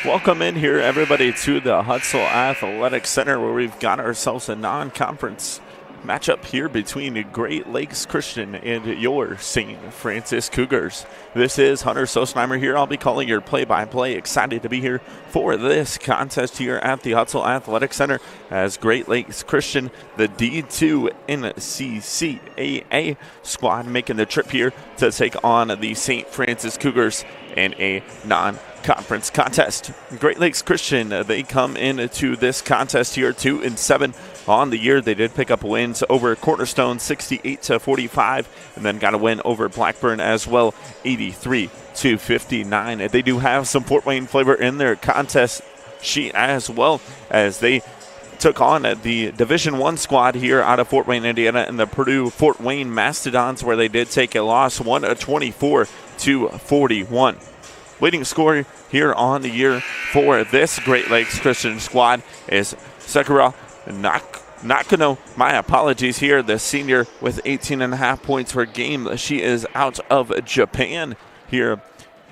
Welcome in here, everybody, to the Hutzel Athletic Center, where we've got ourselves a non-conference matchup here between Great Lakes Christian and your Saint Francis Cougars. This is Hunter Sosnheimer here. I'll be calling your play-by-play. Excited to be here for this contest here at the Hutzel Athletic Center as Great Lakes Christian, the D2 NCCAA squad, making the trip here to take on the Saint Francis Cougars in a non-conference contest. Great Lakes Christian, they come into this contest here 2-7 on the year. They did pick up wins over Cornerstone 68-45, and then got a win over Blackburn as well, 83-59. They do have some Fort Wayne flavor in their contest sheet as well, as they took on the Division I squad here out of Fort Wayne, Indiana, and the Purdue Fort Wayne Mastodons, where they did take a loss 124-41. Leading scorer here on the year for this Great Lakes Christian squad is Sakura Nakano. My apologies here, the senior with 18.5 points per game. She is out of Japan here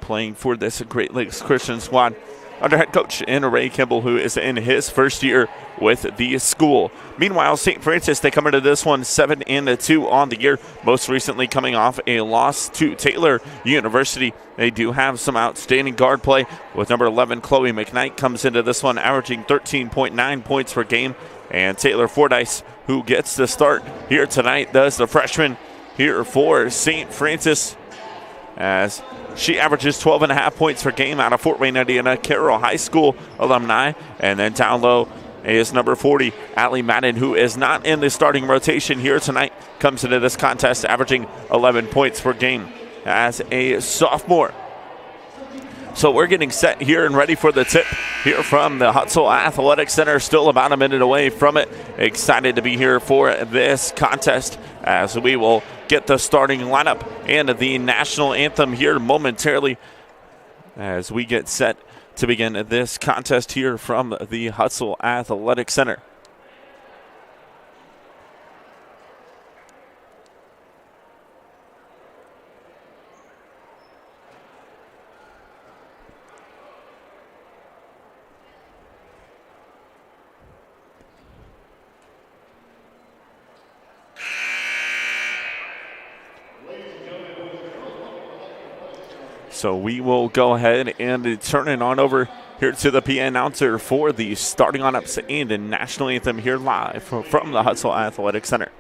playing for this Great Lakes Christian squad under head coach Ray Kimball, who is in his first year with the school. Meanwhile, St. Francis, they come into this one 7-2 on the year, most recently coming off a loss to Taylor University. They do have some outstanding guard play, with number 11 Chloe McKnight comes into this one averaging 13.9 points per game, and Taylor Fordyce, who gets the start here tonight, does the freshman here for St. Francis, as she averages 12.5 points per game out of Fort Wayne, Indiana, Carroll High School alumni. And then down low is number 40, Allie Madden, who is not in the starting rotation here tonight, comes into this contest averaging 11 points per game as a sophomore. So we're getting set here and ready for the tip here from the Hutzel Athletic Center. Still about a minute away from it. Excited to be here for this contest as we will get the starting lineup and the national anthem here momentarily as we get set to begin this contest here from the Hutzel Athletic Center. So we will go ahead and turn it on over here to the PA announcer for the starting lineups and the national anthem here live from the Hutzel Athletic Center.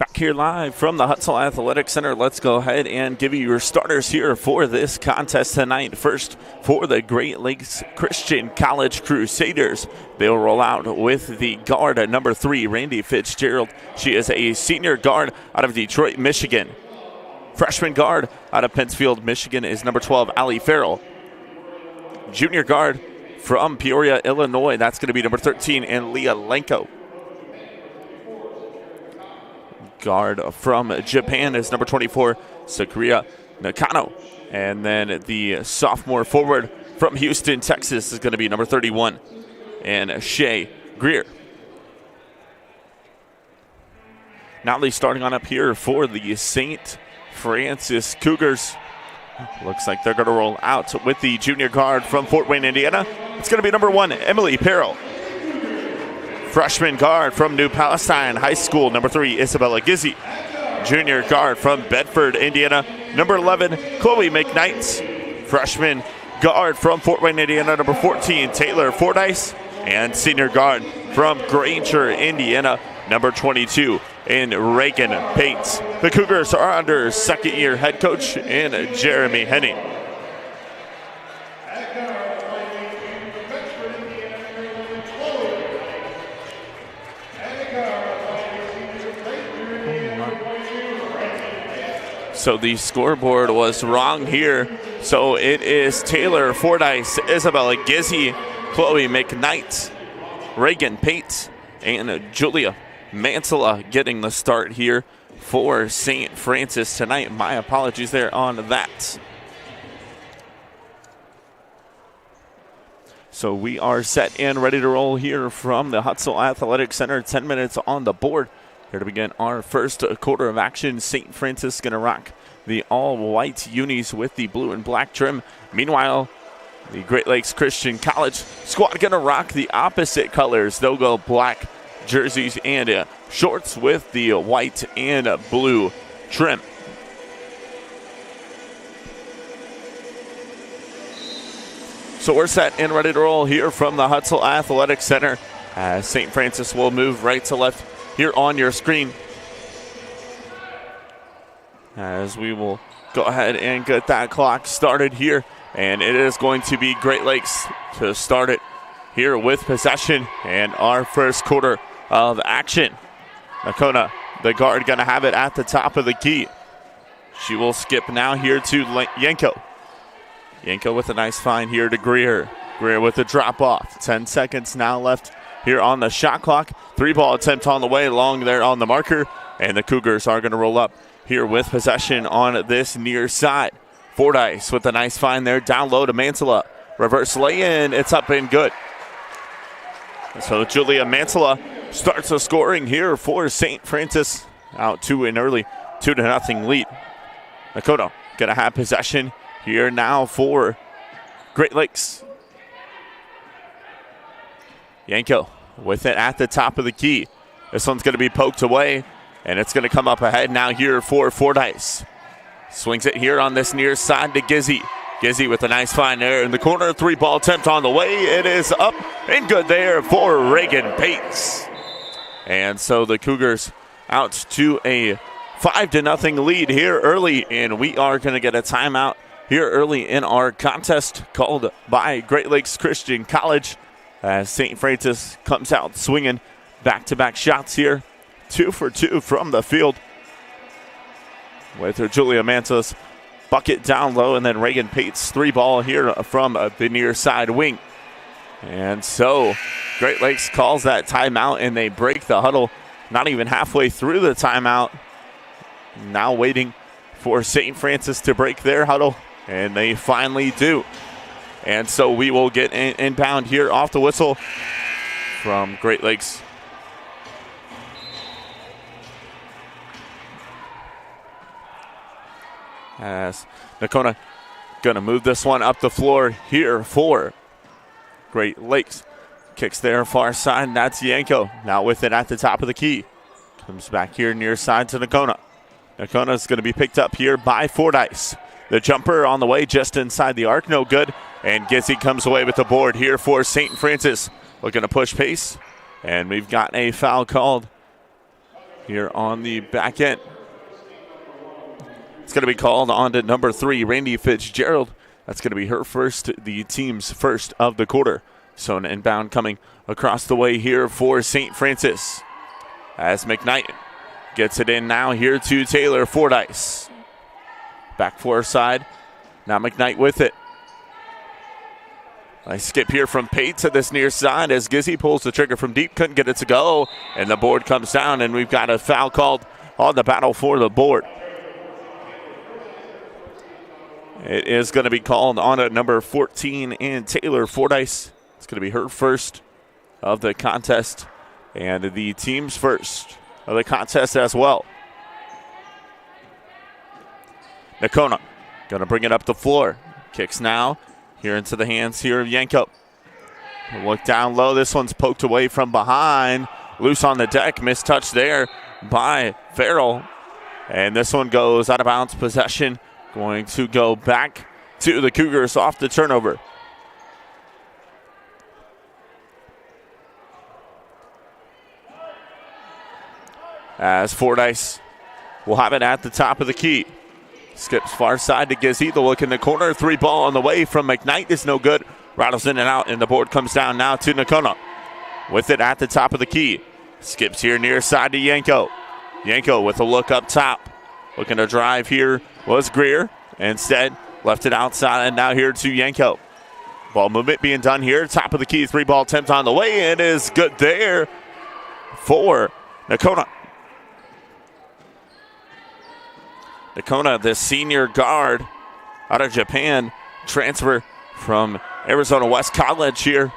Back here live from the Hutzel Athletic Center. Let's go ahead and give you your starters here for this contest tonight. First, for the Great Lakes Christian College Crusaders, they'll roll out with the guard at number 3, Randy Fitzgerald. She is a senior guard out of Detroit, Michigan. Freshman guard out of Pennsfield, Michigan is number 12, Allie Farrell. Junior guard from Peoria, Illinois, that's going to be number 13, and Leah Lenko. Guard from Japan is number 24, Sakura Nakano. And then the sophomore forward from Houston, Texas is going to be number 31, and Shay Greer. Now they starting on up here for the Saint Francis Cougars. Looks like they're going to roll out with the junior guard from Fort Wayne, Indiana. It's going to be number 1, Emily Perrell. Freshman guard from New Palestine High School, number 3, Isabella Gizzi. Junior guard from Bedford, Indiana, number 11, Chloe McKnight. Freshman guard from Fort Wayne, Indiana, number 14, Taylor Fordyce. And senior guard from Granger, Indiana, number 22, in Reagan Pates. The Cougars are under second-year head coach in Jeremy Henning. So the scoreboard was wrong here. So it is Taylor Fordyce, Isabella Gizzi, Chloe McKnight, Reagan Pates, and Julia Mansella getting the start here for St. Francis tonight. My apologies there on that. So we are set and ready to roll here from the Hutzel Athletic Center. 10 minutes on the board. Here to begin our first quarter of action. St. Francis going to rock the all-white unis with the blue and black trim. Meanwhile, the Great Lakes Christian College squad going to rock the opposite colors. They'll go black jerseys and shorts with the white and blue trim. So we're set and ready to roll here from the Hutzel Athletic Center. St. Francis will move right to left here on your screen, as we will go ahead and get that clock started here. And it is going to be Great Lakes to start it here with possession and our first quarter of action. Nakona, the guard, going to have it at the top of the key. She will skip now here to Yanko. Yanko with a nice find here to Greer. Greer with a drop off. 10 seconds now left here on the shot clock. 3-ball attempt on the way, long there on the marker. And the Cougars are going to roll up here with possession on this near side. Fordyce with a nice find there, down low to Mansella. Reverse lay-in, it's up and good. So Julia Mansella starts the scoring here for St. Francis. Out to an early 2-0 lead. Nakona going to have possession here now for Great Lakes. Yanko with it at the top of the key. This one's going to be poked away, and it's going to come up ahead now here for Fordyce. Swings it here on this near side to Gizzi. Gizzi with a nice find there in the corner. 3-ball attempt on the way. It is up and good there for Reagan Pates. And so the Cougars out to a 5-0 lead here early, and we are going to get a timeout here early in our contest called by Great Lakes Christian College, as St. Francis comes out swinging back-to-back shots here. 2 for 2 from the field, with her Julia Mansa's bucket down low, and then Reagan Pates 3-ball here from the near side wing. And so Great Lakes calls that timeout, and they break the huddle not even halfway through the timeout. Now waiting for St. Francis to break their huddle, and they finally do. And so we will get inbound here off the whistle from Great Lakes. As Nakona going to move this one up the floor here for Great Lakes. Kicks there far side, and that's Yanko. Now with it at the top of the key. Comes back here near side to Nakona. Nakona is going to be picked up here by Fordyce. The jumper on the way just inside the arc, no good. And Gizzi comes away with the board here for St. Francis. Looking to push pace. And we've got a foul called here on the back end. It's going to be called on to number 3, Randy Fitzgerald. That's going to be her first, the team's first of the quarter. So an inbound coming across the way here for St. Francis. As McKnight gets it in now here to Taylor Fordyce. Back for her side. Now McKnight with it. Nice skip here from Pate to this near side as Gizzy pulls the trigger from deep. Couldn't get it to go. And the board comes down, and we've got a foul called on the battle for the board. It is going to be called on at number 14 and Taylor Fordyce. It's going to be her first of the contest and the team's first of the contest as well. Nakona going to bring it up the floor. Kicks now here into the hands here of Yanko. Look down low. This one's poked away from behind. Loose on the deck. Missed touch there by Farrell. And this one goes out of bounds. Possession going to go back to the Cougars off the turnover. As Fordyce will have it at the top of the key. Skips far side to Gizzy. The look in the corner. 3 ball on the way from McKnight is no good. Rattles in and out, and the board comes down now to Nakona. With it at the top of the key. Skips here near side to Yanko. Yanko with a look up top. Looking to drive here was Greer. Instead, left it outside, and now here to Yanko. Ball movement being done here. Top of the key. 3 ball attempt on the way, and is good there for Nakona. Nakona, the senior guard out of Japan, transfer from Arizona West College here.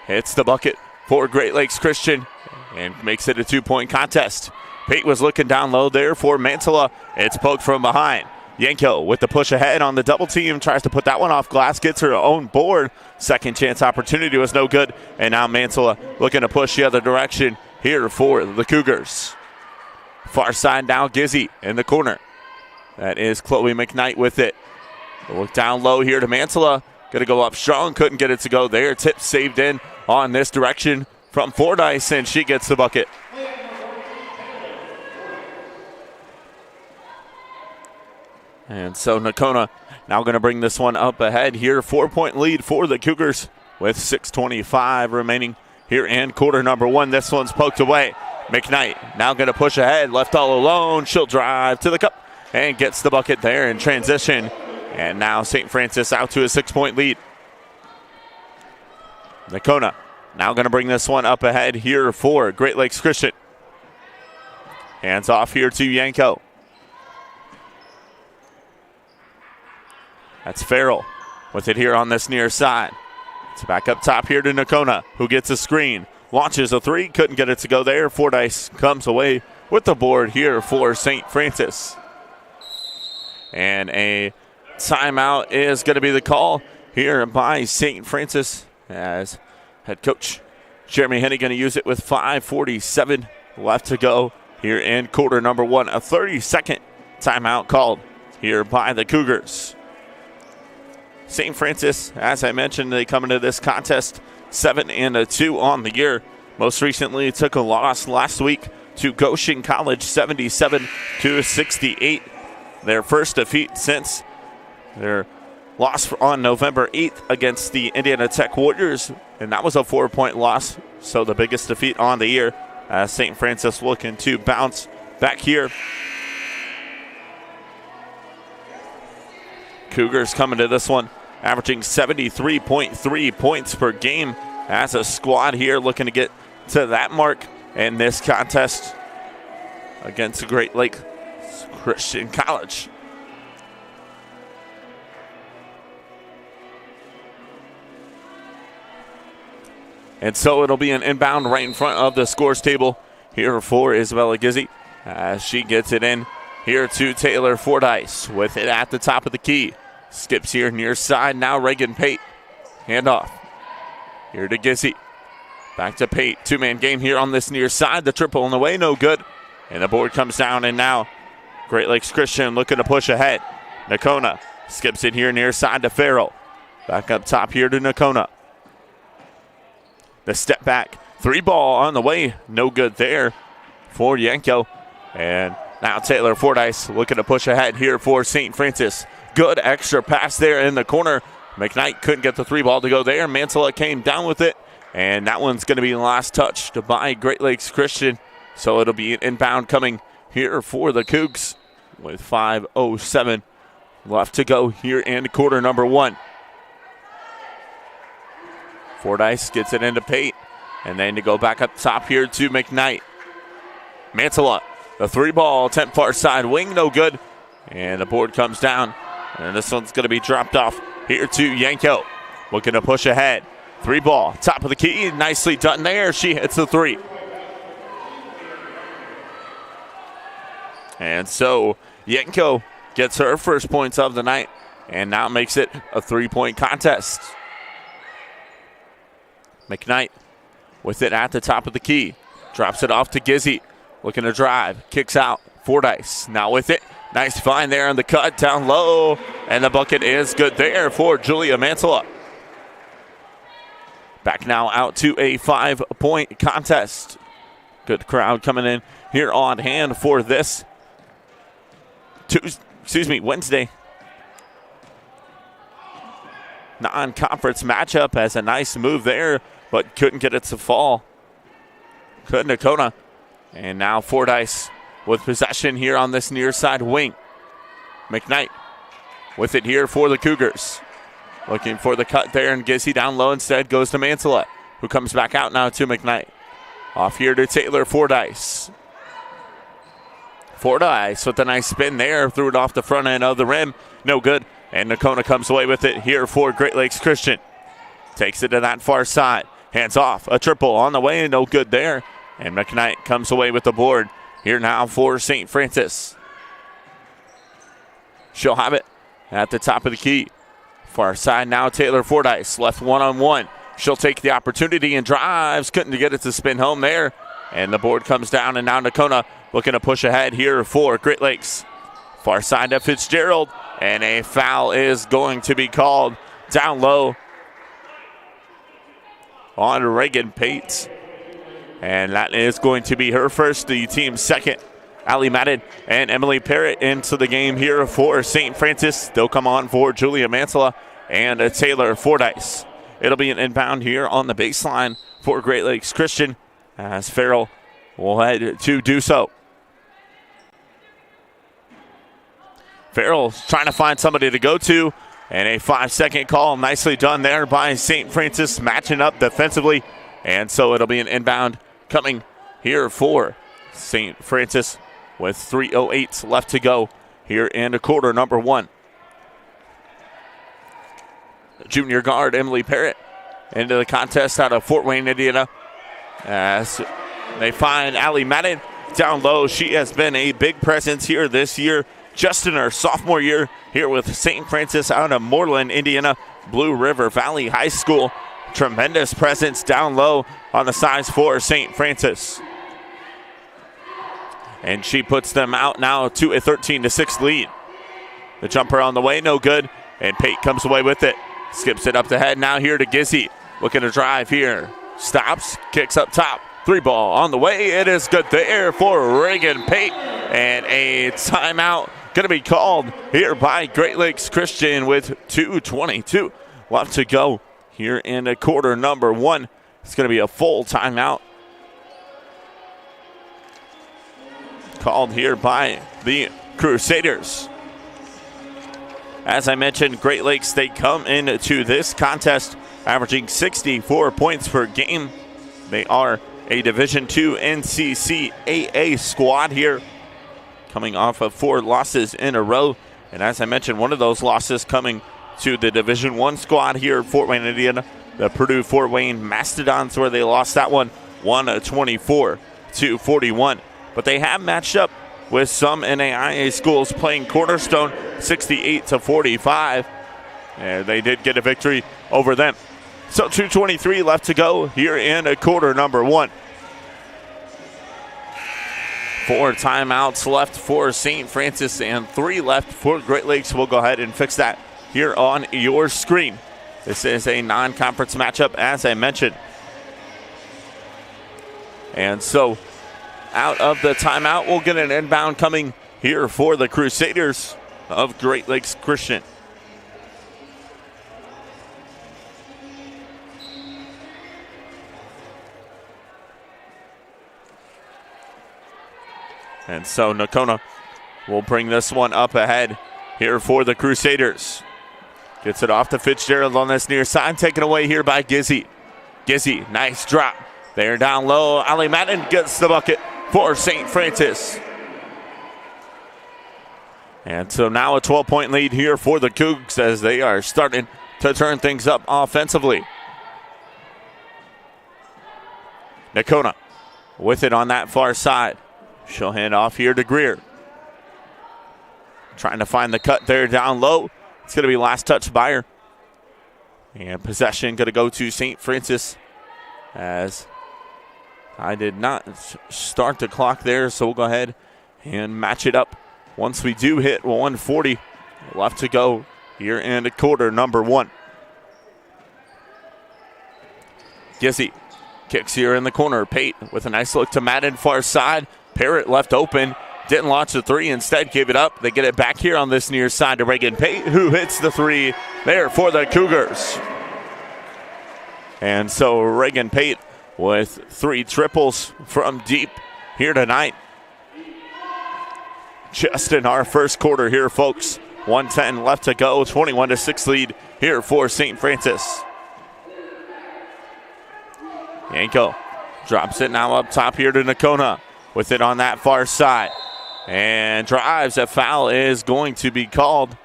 Hits the bucket for Great Lakes Christian and makes it a 2-point contest. Pate was looking down low there for Mantilla. It's poked from behind. Yanko with the push ahead on the double team. Tries to put that one off glass. Gets her own board. Second chance opportunity was no good. And now Mantilla looking to push the other direction here for the Cougars. Far side now, Gizzy in the corner. That is Chloe McKnight with it. Look down low here to Mantilla. Going to go up strong. Couldn't get it to go there. Tip saved in on this direction from Fordyce, and she gets the bucket. And so Nakona now going to bring this one up ahead here. 4-point lead for the Cougars with 6:25 remaining here in quarter number 1. This one's poked away. McKnight now going to push ahead. Left all alone. She'll drive to the cup and gets the bucket there in transition. And now St. Francis out to a 6-point lead. Nakona now going to bring this one up ahead here for Great Lakes Christian. Hands off here to Yanko. That's Farrell with it here on this near side. It's back up top here to Nakona, who gets a screen. Launches a 3, couldn't get it to go there. Fordyce comes away with the board here for St. Francis. And a timeout is going to be the call here by St. Francis as head coach Jeremy Henney going to use it with 5:47 left to go here in quarter number 1. A 30-second timeout called here by the Cougars. St. Francis, as I mentioned, they come into this contest 7-2 on the year. Most recently took a loss last week to Goshen College 77-68. Their first defeat since their loss on November 8th against the Indiana Tech Warriors, and that was a 4-point loss, so the biggest defeat on the year. St. Francis looking to bounce back here. Cougars coming to this one, averaging 73.3 points per game as a squad here, looking to get to that mark in this contest against the Great Lakes Christian College. And so it'll be an inbound right in front of the scores table here for Isabella Gizzy as she gets it in here to Taylor Fordyce with it at the top of the key. Skips here near side. Now Reagan Pate. Handoff. Here to Gizzy. Back to Pate. 2-man game here on this near side. The triple on the way. No good. And the board comes down, and now Great Lakes Christian looking to push ahead. Nakona skips it here near side to Farrell. Back up top here to Nakona. The step back. 3 ball on the way. No good there for Yanko. And now Taylor Fordyce looking to push ahead here for St. Francis. Good extra pass there in the corner. McKnight couldn't get the 3 ball to go there. Mantilla came down with it. And that one's going to be last touched by Great Lakes Christian. So it'll be an inbound coming here for the Cougs with 5:07 left to go here in quarter number 1. Fordyce gets it into Pate. And then to go back up top here to McKnight. Mantilla, the 3 ball attempt far side wing, no good. And the board comes down. And this one's going to be dropped off here to Yanko. Looking to push ahead. 3 ball, top of the key, nicely done there. She hits the 3. And so Yanko gets her first points of the night and now makes it a 3-point contest. McKnight with it at the top of the key. Drops it off to Gizzy. Looking to drive, kicks out. Fordyce now with it. Nice find there on the cut, down low. And the bucket is good there for Julia Mantilla. Back now out to a 5-point contest. Good crowd coming in here on hand for this Wednesday non-conference matchup. Has a nice move there, but couldn't get it to fall. Could Nakona. And now Fordyce with possession here on this near side wing. McKnight with it here for the Cougars. Looking for the cut there, and Gizzy down low instead goes to Mantilla, who comes back out now to McKnight. Off here to Taylor Fordyce. Fordyce with a nice spin there, threw it off the front end of the rim. No good, and Nakona comes away with it here for Great Lakes Christian. Takes it to that far side. Hands off, a triple on the way, no good there. And McKnight comes away with the board here now for St. Francis. She'll have it at the top of the key. Far side now, Taylor Fordyce, left one-on-one. She'll take the opportunity and drives. Couldn't get it to spin home there. And the board comes down, and now Nakona looking to push ahead here for Great Lakes. Far side to Fitzgerald, and a foul is going to be called down low on Reagan Pate. And that is going to be her first, the team's second. Allie Madden and Emily Parrott into the game here for St. Francis. They'll come on for Julia Mantilla and Taylor Fordyce. It'll be an inbound here on the baseline for Great Lakes Christian as Farrell will head to do so. Farrell's trying to find somebody to go to, and a 5-second call. Nicely done there by St. Francis, matching up defensively. And so it'll be an inbound coming here for St. Francis with 3:08 left to go here in quarter number 1. Junior guard Emily Parrott into the contest out of Fort Wayne, Indiana. As they find Allie Madden down low. She has been a big presence here this year, just in her sophomore year here with St. Francis out of Moreland, Indiana, Blue River Valley High School. Tremendous presence down low on the size for St. Francis. And she puts them out now to a 13-6 lead. The jumper on the way, no good. And Pate comes away with it. Skips it up the head now here to Gizzy. Looking to drive here. Stops, kicks up top. 3 ball on the way. It is good there for Reagan Pate. And a timeout going to be called here by Great Lakes Christian with 2:22 left to go here in quarter number 1. It's going to be a full timeout called here by the Crusaders. As I mentioned, Great Lakes, they come into this contest averaging 64 points per game. They are a Division II NCCAA squad here, coming off of 4 losses in a row. And as I mentioned, one of those losses coming to the Division I squad here at Fort Wayne, Indiana, the Purdue Fort Wayne Mastodons, where they lost that one 124-41. But they have matched up with some NAIA schools playing Cornerstone 68-45. And they did get a victory over them. So 2:23 left to go here in quarter number 1. 4 timeouts left for St. Francis and 3 left for Great Lakes. We'll go ahead and fix that here on your screen. This is a non-conference matchup, as I mentioned. And so out of the timeout. We'll get an inbound coming here for the Crusaders of Great Lakes Christian. And so Nakona will bring this one up ahead here for the Crusaders. Gets it off to Fitzgerald on this near side, taken away here by Gizzy. Gizzy, nice drop. There down low, Ali Madden gets the bucket for St. Francis. And so now a 12-point lead here for the Cougs as they are starting to turn things up offensively. Nakona with it on that far side. She'll hand off here to Greer. Trying to find the cut there down low. It's going to be last touch by her. And possession going to go to St. Francis as I did not start the clock there, so we'll go ahead and match it up once we do hit 1:40 left to go here in the quarter number 1. Gizzy kicks here in the corner. Pate with a nice look to Madden far side. Parrott left open. Didn't launch the three. Instead gave it up. They get it back here on this near side to Reagan Pate, who hits the three there for the Cougars. And so Reagan Pate with 3 triples from deep here tonight. Just in our first quarter here, folks. 1:10 left to go. 21-6 lead here for St. Francis. Yanko drops it now up top here to Nakona with it on that far side. And drives. A foul is going to be called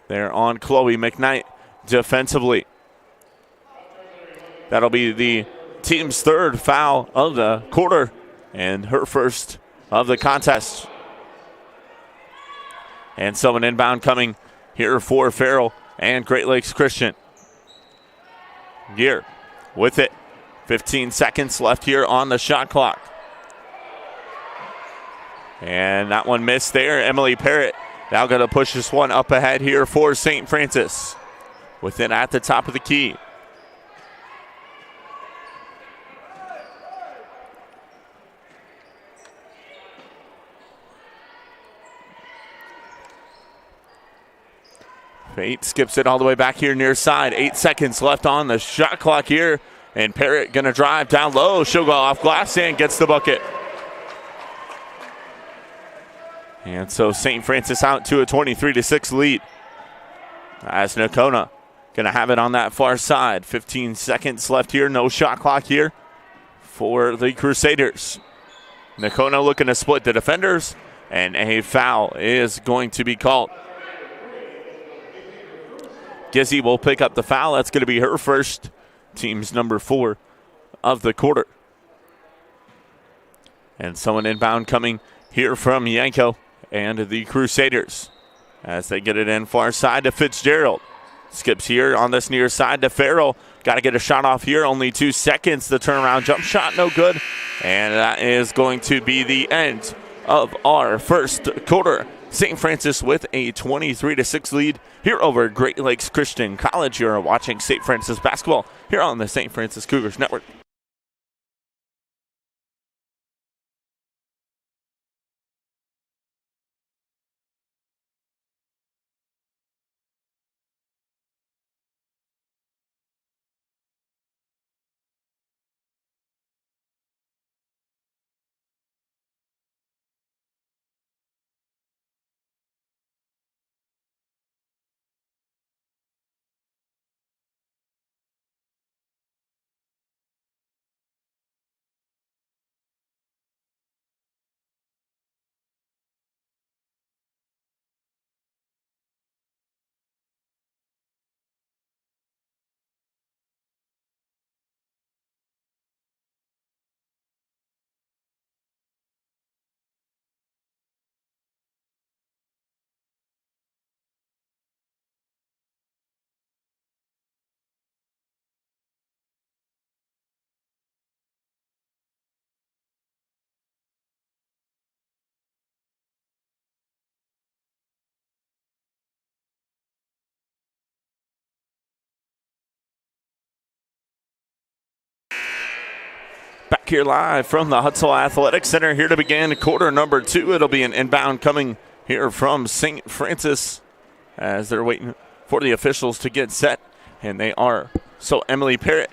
there on Chloe McKnight defensively. That'll be the team's 3rd foul of the quarter and her first of the contest. And so an inbound coming here for Farrell and Great Lakes Christian. Gear with it. 15 seconds left here on the shot clock. And that one missed there. Emily Parrott now going to push this one up ahead here for St. Francis. With it at the top of the key. Fate skips it all the way back here near side. 8 seconds left on the shot clock here. And Parrott going to drive down low. She'll go off glass and gets the bucket. And so St. Francis out to a 23-6 lead. As Nakona going to have it on that far side. 15 seconds left here. No shot clock here for the Crusaders. Nakona looking to split the defenders. And a foul is going to be called. Gizzy will pick up the foul. That's going to be her first. Team's number 4 of the quarter. And so an inbound coming here from Yanko and the Crusaders as they get it in far side to Fitzgerald. Skips here on this near side to Farrell. Got to get a shot off here. Only 2 seconds. The turnaround jump shot, no good. And that is going to be the end of our first quarter. St. Francis with a 23-6 lead here over Great Lakes Christian College. You're watching St. Francis basketball here on the St. Francis Cougars Network. here live from the Hutzel Athletic Center here to begin quarter number 2. It'll be an inbound coming here from Saint Francis as they're waiting for the officials to get set, and they are. So Emily Parrott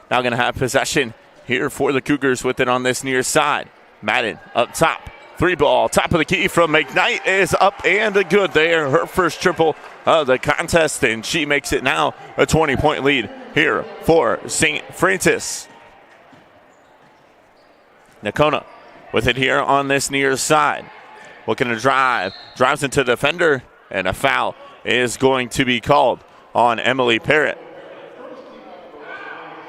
now going to have possession here for the Cougars with it on this near side. Madden up top. 3-ball, top of the key from McKnight is up and good there. Her first triple of the contest, and she makes it now a 20-point lead here for St. Francis. Nakona with it here on this near side. Looking to drives into the defender, and a foul is going to be called on Emily Parrott.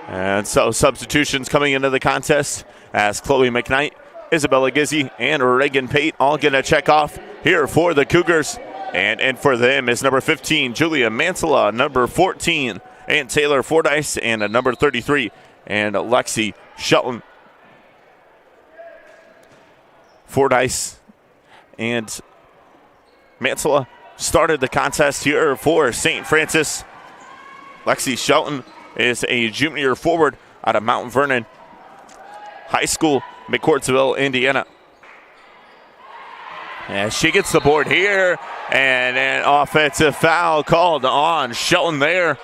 And so substitutions coming into the contest as Chloe McKnight, Isabella Gizzi, and Reagan Pate all going to check off here for the Cougars. And in for them is number 15, Julia Mansella, number 14, and Taylor Fordyce, and number 33, and Lexi Shelton. Fordyce and Mansella started the contest here for St. Francis. Lexi Shelton is a junior forward out of Mount Vernon High School, McCourtsville, Indiana. And she gets the board here, and an offensive foul called on Shelton there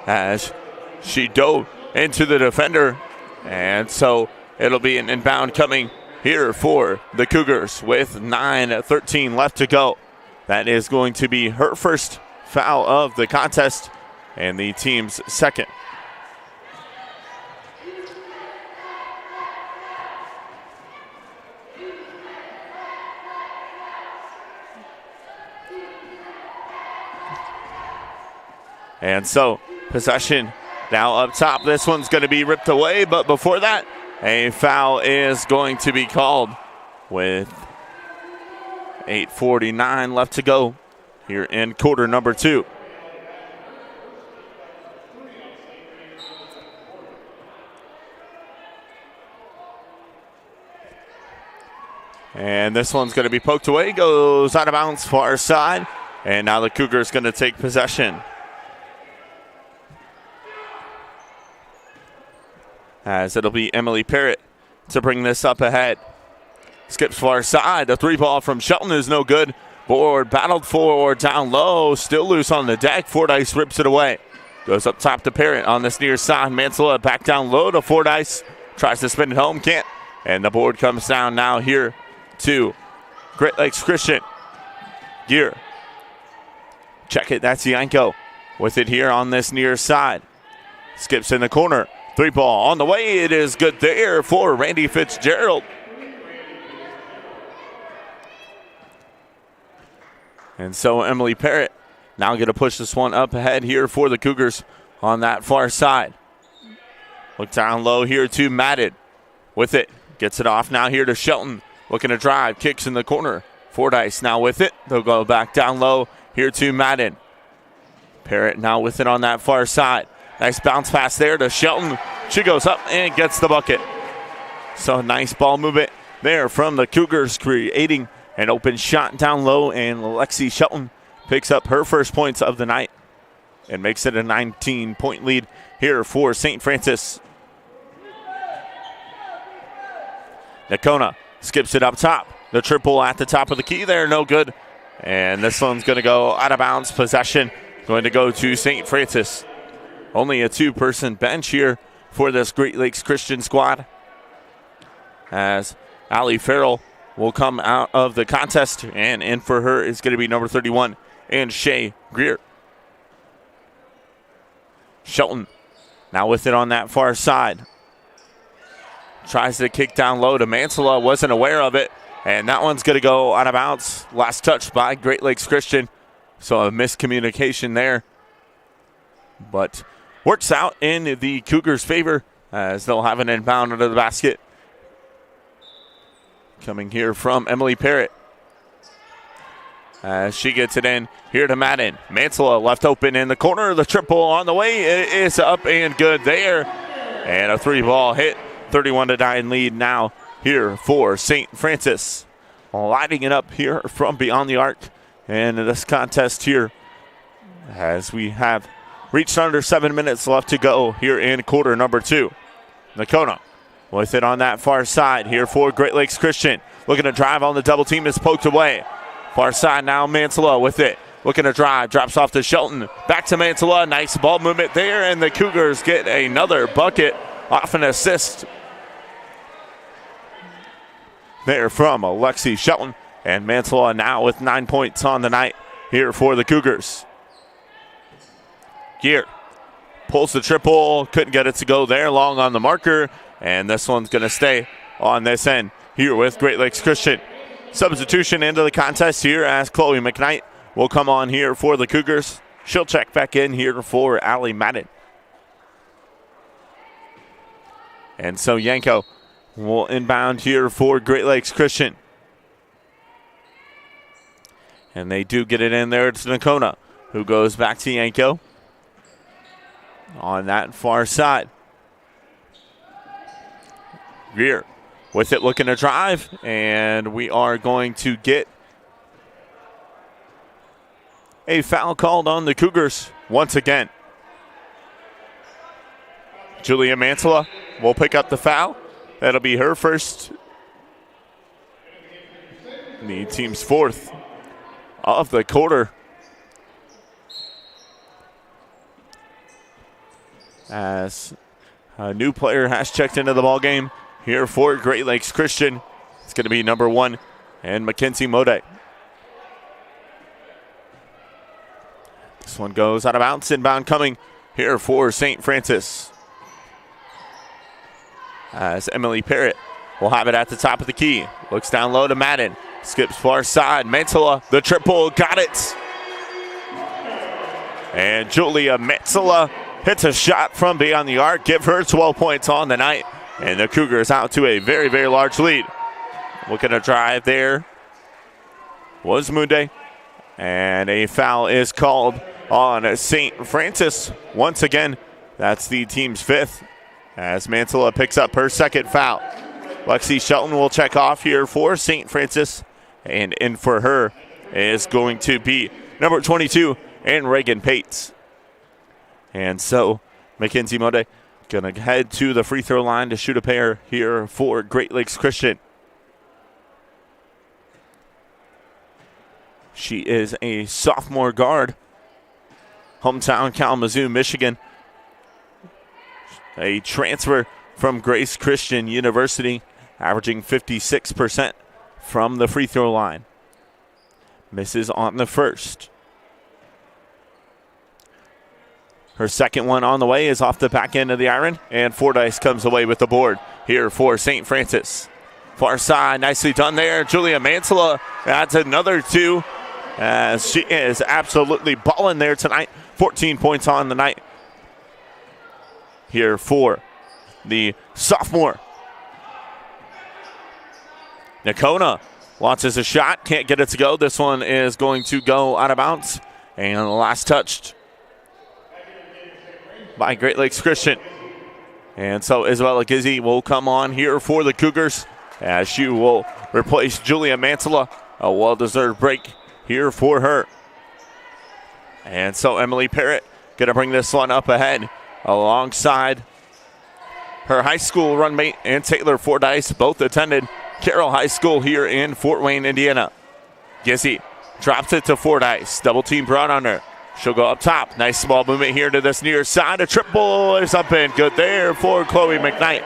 as she dove into the defender. And so it'll be an inbound coming here for the Cougars with 9:13 left to go. That is going to be her first foul of the contest and the team's second. And so possession now up top. This one's going to be ripped away, but before that, a foul is going to be called with 8:49 left to go here in quarter number 2. And this one's going to be poked away, goes out of bounds far side, and now the Cougars going to take possession. As it'll be Emily Parrott to bring this up ahead. Skips far side. The 3-ball from Shelton is no good. Board battled for down low. Still loose on the deck. Fordyce rips it away. Goes up top to Parrott on this near side. Mansella back down low to Fordyce. Tries to spin it home. Can't. And the board comes down now here to Great Lakes Christian. Gear. Check it. That's Yanko with it here on this near side. Skips in the corner. 3-ball on the way. It is good there for Randy Fitzgerald. And so Emily Parrott now going to push this one up ahead here for the Cougars on that far side. Look down low here to Madden with it. Gets it off now here to Shelton. Looking to drive. Kicks in the corner. Fordyce now with it. They'll go back down low here to Madden. Parrott now with it on that far side. Nice bounce pass there to Shelton. She goes up and gets the bucket. So nice ball movement there from the Cougars, creating an open shot down low, and Lexi Shelton picks up her first points of the night and makes it a 19-point lead here for St. Francis. Nakona skips it up top. The triple at the top of the key there, no good. And this one's going to go out of bounds. Possession going to go to St. Francis. Only a 2-person bench here for this Great Lakes Christian squad, as Allie Farrell will come out of the contest, and in for her is going to be number 31 and Shay Greer. Shelton now with it on that far side. Tries to kick down low to Mansella, wasn't aware of it, and that one's going to go out of bounds. Last touch by Great Lakes Christian, so a miscommunication there. But works out in the Cougars' favor as they'll have an inbound under the basket. Coming here from Emily Parrott. As she gets it in here to Madden. Mansella left open in the corner. The triple on the way. It is up and good there. And a 3-ball hit. 31-9 lead now here for St. Francis. Lighting it up here from beyond the arc. And this contest here, as we have reached under 7 minutes left to go here in quarter number 2. Nakona with it on that far side here for Great Lakes Christian. Looking to drive on the double team, is poked away. Far side now, Mantala with it. Looking to drive, drops off to Shelton. Back to Mantala, nice ball movement there, and the Cougars get another bucket off an assist there from Alexi Shelton. And Mantala now with 9 points on the night here for the Cougars. Gear pulls the triple, couldn't get it to go there, long on the marker, and this one's going to stay on this end here with Great Lakes Christian. Substitution into the contest here as Chloe McKnight will come on here for the Cougars. She'll check back in here for Allie Madden. And so Yanko will inbound here for Great Lakes Christian. And they do get it in there. It's Nakona who goes back to Yanko on that far side. Greer with it, looking to drive, and we are going to get a foul called on the Cougars once again. Julia Mantala will pick up the foul. That'll be her first, the team's fourth of the quarter. As a new player has checked into the ball game here for Great Lakes Christian. It's going to be number 1, and Mackenzie Mode. This one goes out of bounds, inbound coming here for St. Francis. As Emily Parrott will have it at the top of the key. Looks down low to Madden. Skips far side. Mantala, the triple, got it. And Julia Mantala hits a shot from beyond the arc. Give her 12 points on the night. And the Cougars out to a very, very large lead. Looking to drive there was Munde. And a foul is called on St. Francis. Once again, that's the team's 5th. As Mantala picks up her 2nd foul. Lexi Shelton will check off here for St. Francis. And in for her is going to be number 22, and Reagan Pates. And so Mackenzie Mode going to head to the free throw line to shoot a pair here for Great Lakes Christian. She is a sophomore guard. Hometown Kalamazoo, Michigan. A transfer from Grace Christian University, averaging 56% from the free throw line. Misses on the first. Her 2nd one on the way is off the back end of the iron, and Fordyce comes away with the board here for St. Francis. Far side, nicely done there. Julia Mantala adds another 2, as she is absolutely balling there tonight. 14 points on the night here for the sophomore. Nakona launches a shot, can't get it to go. This one is going to go out of bounds, and last touched by Great Lakes Christian. And so Isabella Gizzi will come on here for the Cougars, as she will replace Julia Mantala. A well-deserved break here for her. And so Emily Parrott going to bring this one up ahead alongside her high school runmate and Taylor Fordyce. Both attended Carroll High School here in Fort Wayne, Indiana. Gizzi drops it to Fordyce. Double team brought on her. She'll go up top. Nice small movement here to this near side. A triple is up and good there for Chloe McKnight.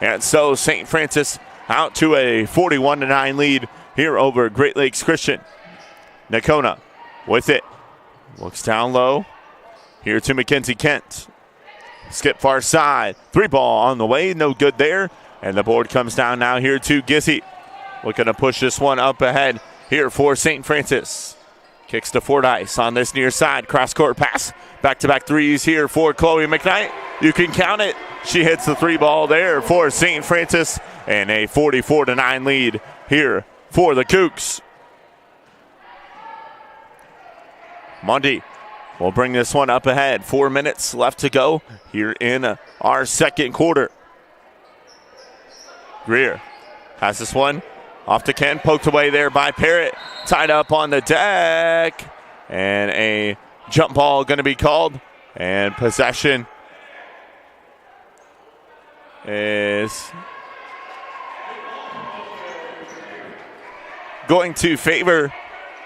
And so St. Francis out to a 41-9 lead here over Great Lakes Christian. Nakona with it. Looks down low. Here to Mackenzie Kent. Skip far side. 3 ball on the way. No good there. And the board comes down now here to Gizzi. Looking to push this one up ahead here for St. Francis. Kicks to Fordyce on this near side. Cross-court pass. Back-to-back threes here for Chloe McKnight. You can count it. She hits the 3 ball there for St. Francis. And a 44-9 lead here for the Cougs. Mundy will bring this one up ahead. 4 minutes left to go here in our 2nd quarter. Greer has this one off to Ken, poked away there by Parrott. Tied up on the deck. And a jump ball going to be called. And possession is going to favor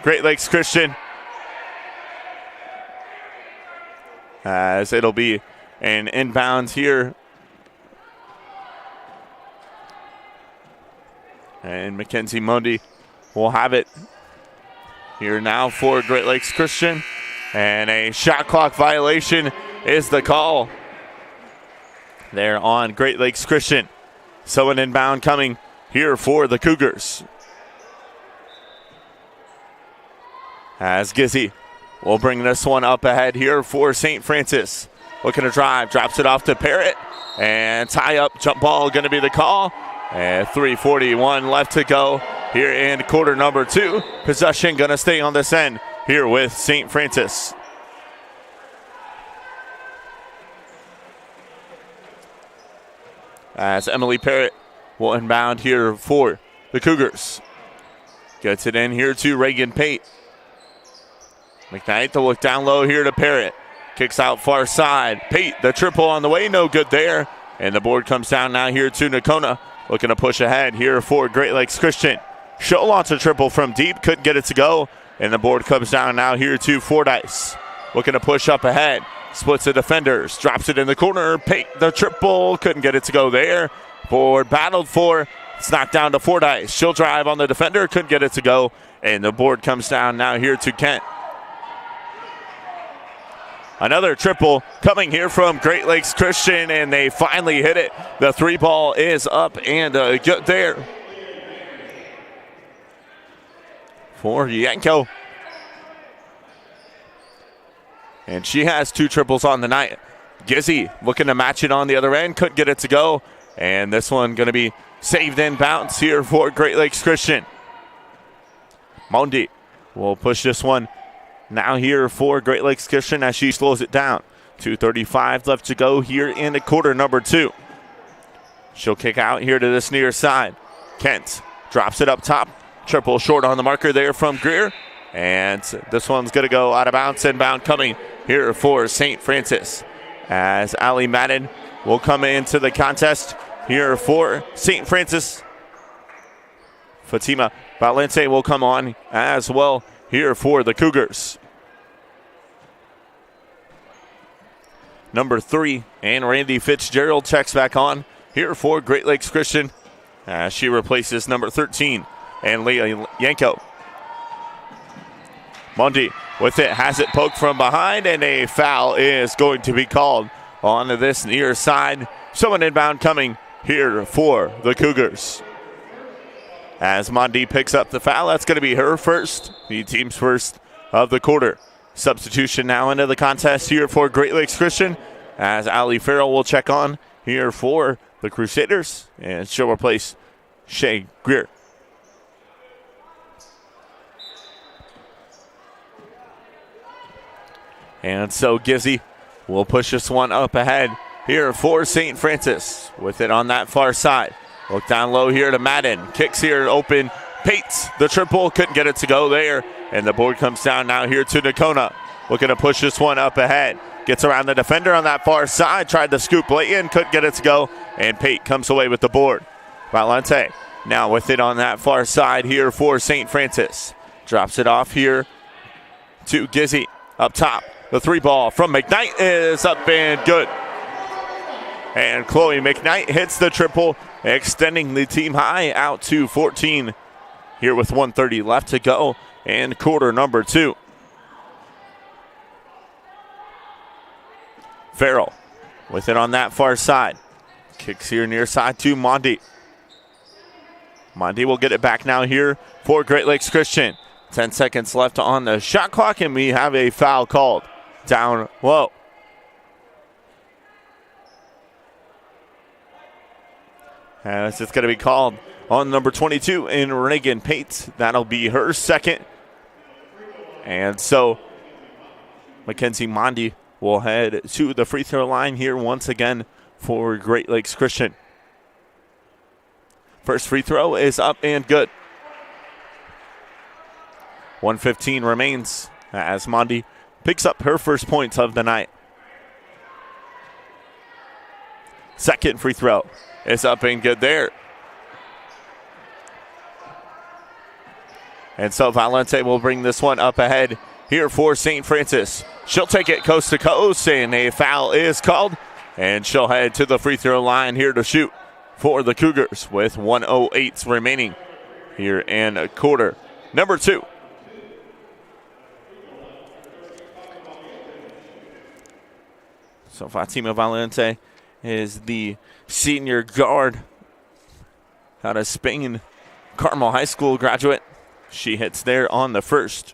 Great Lakes Christian, as it'll be an inbound here. And Mackenzie Mundy will have it here now for Great Lakes Christian. And a shot clock violation is the call there on Great Lakes Christian. So an inbound coming here for the Cougars. As Gizzy will bring this one up ahead here for St. Francis. Looking to drive, drops it off to Parrott. And tie up, jump ball going to be the call. And 3:41 left to go here in quarter number 2. Possession going to stay on this end here with St. Francis. As Emily Parrott will inbound here for the Cougars. Gets it in here to Reagan Pate. McKnight to look down low here to Parrott. Kicks out far side. Pate, the triple on the way, no good there. And the board comes down now here to Nakona. Looking to push ahead here for Great Lakes Christian. Show launch a triple from deep, couldn't get it to go. And the board comes down now here to Fordyce. Looking to push up ahead. Splits the defenders, drops it in the corner. Pate, the triple, couldn't get it to go there. Board battled for, it's knocked down to Fordyce. She'll drive on the defender, couldn't get it to go. And the board comes down now here to Kent. Another triple coming here from Great Lakes Christian, and they finally hit it. The 3 ball is up and good there for Yanko. And she has 2 triples on the night. Gizzy looking to match it on the other end, couldn't get it to go. And this one going to be saved in bounce here for Great Lakes Christian. Mondi will push this one now here for Great Lakes Christian as she slows it down. 2:35 left to go here in the quarter number 2. She'll kick out here to this near side. Kent drops it up top. Triple short on the marker there from Greer. And this one's going to go out of bounds. Inbound coming here for St. Francis. As Allie Madden will come into the contest here for St. Francis. Fatima Valente will come on as well here for the Cougars. Number 3, and Randy Fitzgerald checks back on here for Great Lakes Christian as she replaces number 13 and Leah Yanko. Mundy with it, has it poked from behind, and a foul is going to be called on this near side. So an inbound coming here for the Cougars. As Mundy picks up the foul, that's going to be her first, the team's first of the quarter. Substitution now into the contest here for Great Lakes Christian as Allie Farrell will check on here for the Crusaders, and she'll replace Shay Greer. And so Gizzy will push this one up ahead here for St. Francis with it on that far side. Look down low here to Madden. Kicks here open. Pates, the triple, couldn't get it to go there. And the board comes down now here to Nakona. Looking to push this one up ahead. Gets around the defender on that far side. Tried to scoop late in, couldn't get it to go. And Pate comes away with the board. Valente now with it on that far side here for St. Francis. Drops it off here to Gizzy up top. The 3 ball from McKnight is up and good. And Chloe McKnight hits the triple, extending the team high out to 14 here with 1:30 left to go in quarter number 2. Farrell with it on that far side. Kicks here near side to Mondi. Mondi will get it back now here for Great Lakes Christian. 10 seconds left on the shot clock, and we have a foul called down low. As it's going to be called on number 22 in Reagan Pate. That'll be her second. And so Mackenzie Mondi will head to the free throw line here once again for Great Lakes Christian. First free throw is up and good. 1:15 remains as Mondi picks up her first points of the night. Second free throw is up and good there. And so Valente will bring this one up ahead here for St. Francis. She'll take it coast to coast, and a foul is called. And she'll head to the free throw line here to shoot for the Cougars with 1:08 remaining here in quarter number 2. So Fatima Valente is the senior guard out of Spain, Carmel High School graduate. She hits there on the first.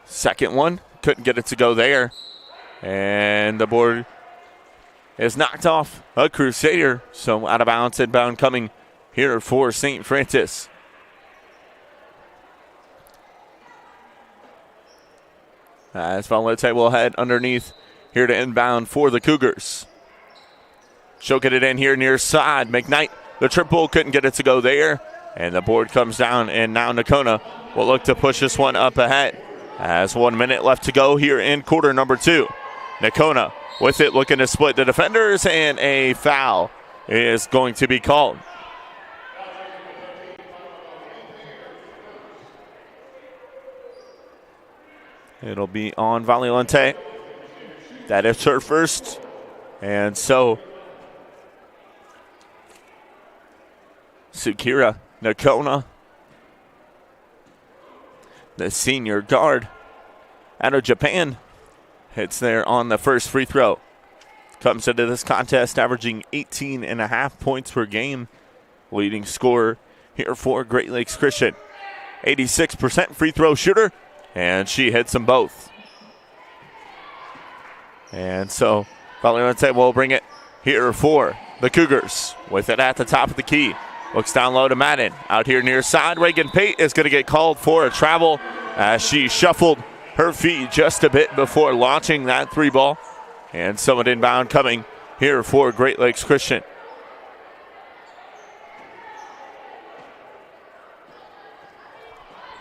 Second one, couldn't get it to go there. And the board is knocked off a Crusader. So out of bounds, inbound coming here for St. Francis. As Valente will head underneath here to inbound for the Cougars. She'll get it in here near side. McKnight, the triple, couldn't get it to go there. And the board comes down, and now Nakona will look to push this one up ahead. As 1 minute left to go here in quarter number 2. Nakona with it, looking to split the defenders, and a foul is going to be called. It'll be on Valente. That is her first. And so Sukira Nakona, the senior guard out of Japan, hits there on the first free throw. Comes into this contest averaging 18.5 points per game. Leading scorer here for Great Lakes Christian. 86% free throw shooter, and she hits them both. And so Valente will bring it here for the Cougars with it at the top of the key. Looks down low to Madden. Out here near side, Reagan Pate is going to get called for a travel as she shuffled her feet just a bit before launching that three ball. And someone inbound coming here for Great Lakes Christian.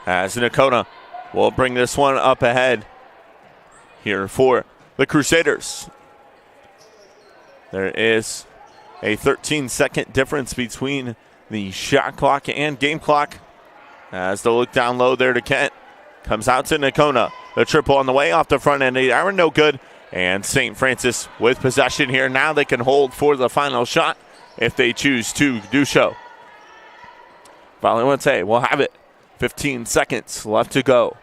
As Nakona will bring this one up ahead here for the Crusaders. There is a 13-second difference between the shot clock and game clock. As the look down low there to Kent. Comes out to Nakona. The triple on the way off the front end of the iron, no good. And St. Francis with possession here. Now they can hold for the final shot if they choose to do so. Valente will have it. 15 seconds left to go.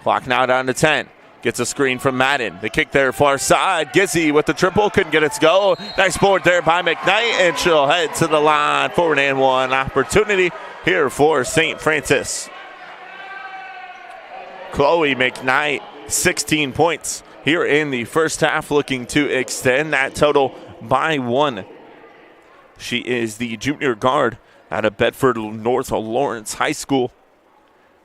Clock now down to 10. Gets a screen from Madden. The kick there far side. Gizzy with the triple. Couldn't get it to go. Nice board there by McKnight. And she'll head to the line for an and one opportunity here for St. Francis. Chloe McKnight, 16 points here in the first half, looking to extend that total by 1. She is the junior guard out of Bedford North Lawrence High School.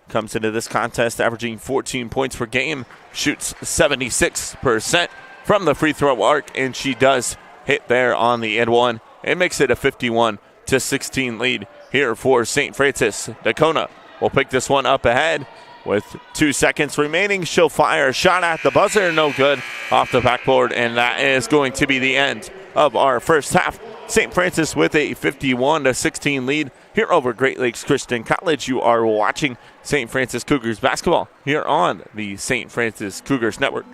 Comes into this contest averaging 14 points per game, shoots 76% from the free throw arc, and she does hit there on the and one. It makes it a 51-16 lead here for St. Francis. Nakona will pick this one up ahead. With 2 seconds remaining, she'll fire a shot at the buzzer, no good, off the backboard, and that is going to be the end of our first half. St. Francis with a 51-16 lead here over Great Lakes Christian College. You are watching St. Francis Cougars basketball here on the St. Francis Cougars Network.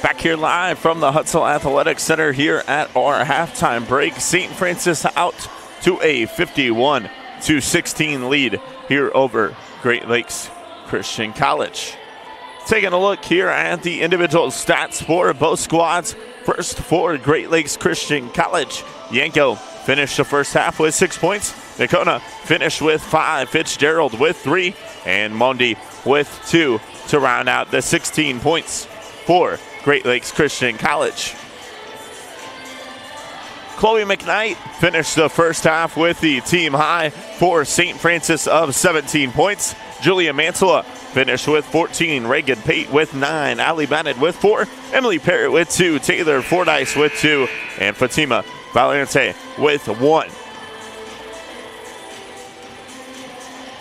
Back here live from the Hutzel Athletic Center here at our halftime break. St. Francis out to a 51-16 lead here over Great Lakes Christian College. Taking a look here at the individual stats for both squads. First for Great Lakes Christian College, Yanko finished the first half with 6 points. Nakona finished with 5, Fitzgerald with 3, and Mondi with 2 to round out the 16 points for Great Lakes Christian College. Chloe McKnight finished the first half with the team high for St. Francis of 17 points. Julia Mansella finished with 14, Reagan Pate with 9, Ali Bennett with 4, Emily Parrott with 2, Taylor Fordyce with 2, and Fatima Valente with 1.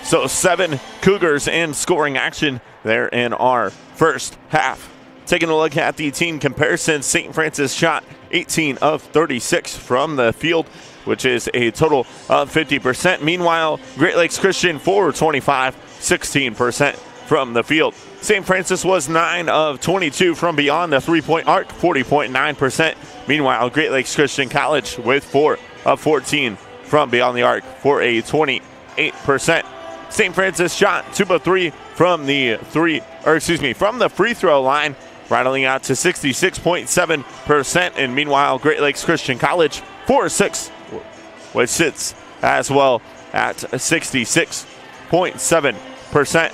So 7 Cougars in scoring action there in our first half. Taking a look at the team comparison, St. Francis shot 18 of 36 from the field, which is a total of 50%. Meanwhile, Great Lakes Christian 4-25, 16% from the field. St. Francis was 9 of 22 from beyond the three-point arc, 40.9%. Meanwhile, Great Lakes Christian College with 4 of 14 from beyond the arc for a 28%. St. Francis shot 2 of 3 from the free throw line, rattling out to 66.7%. And meanwhile, Great Lakes Christian College 4 of 6, which sits as well at 66.7%.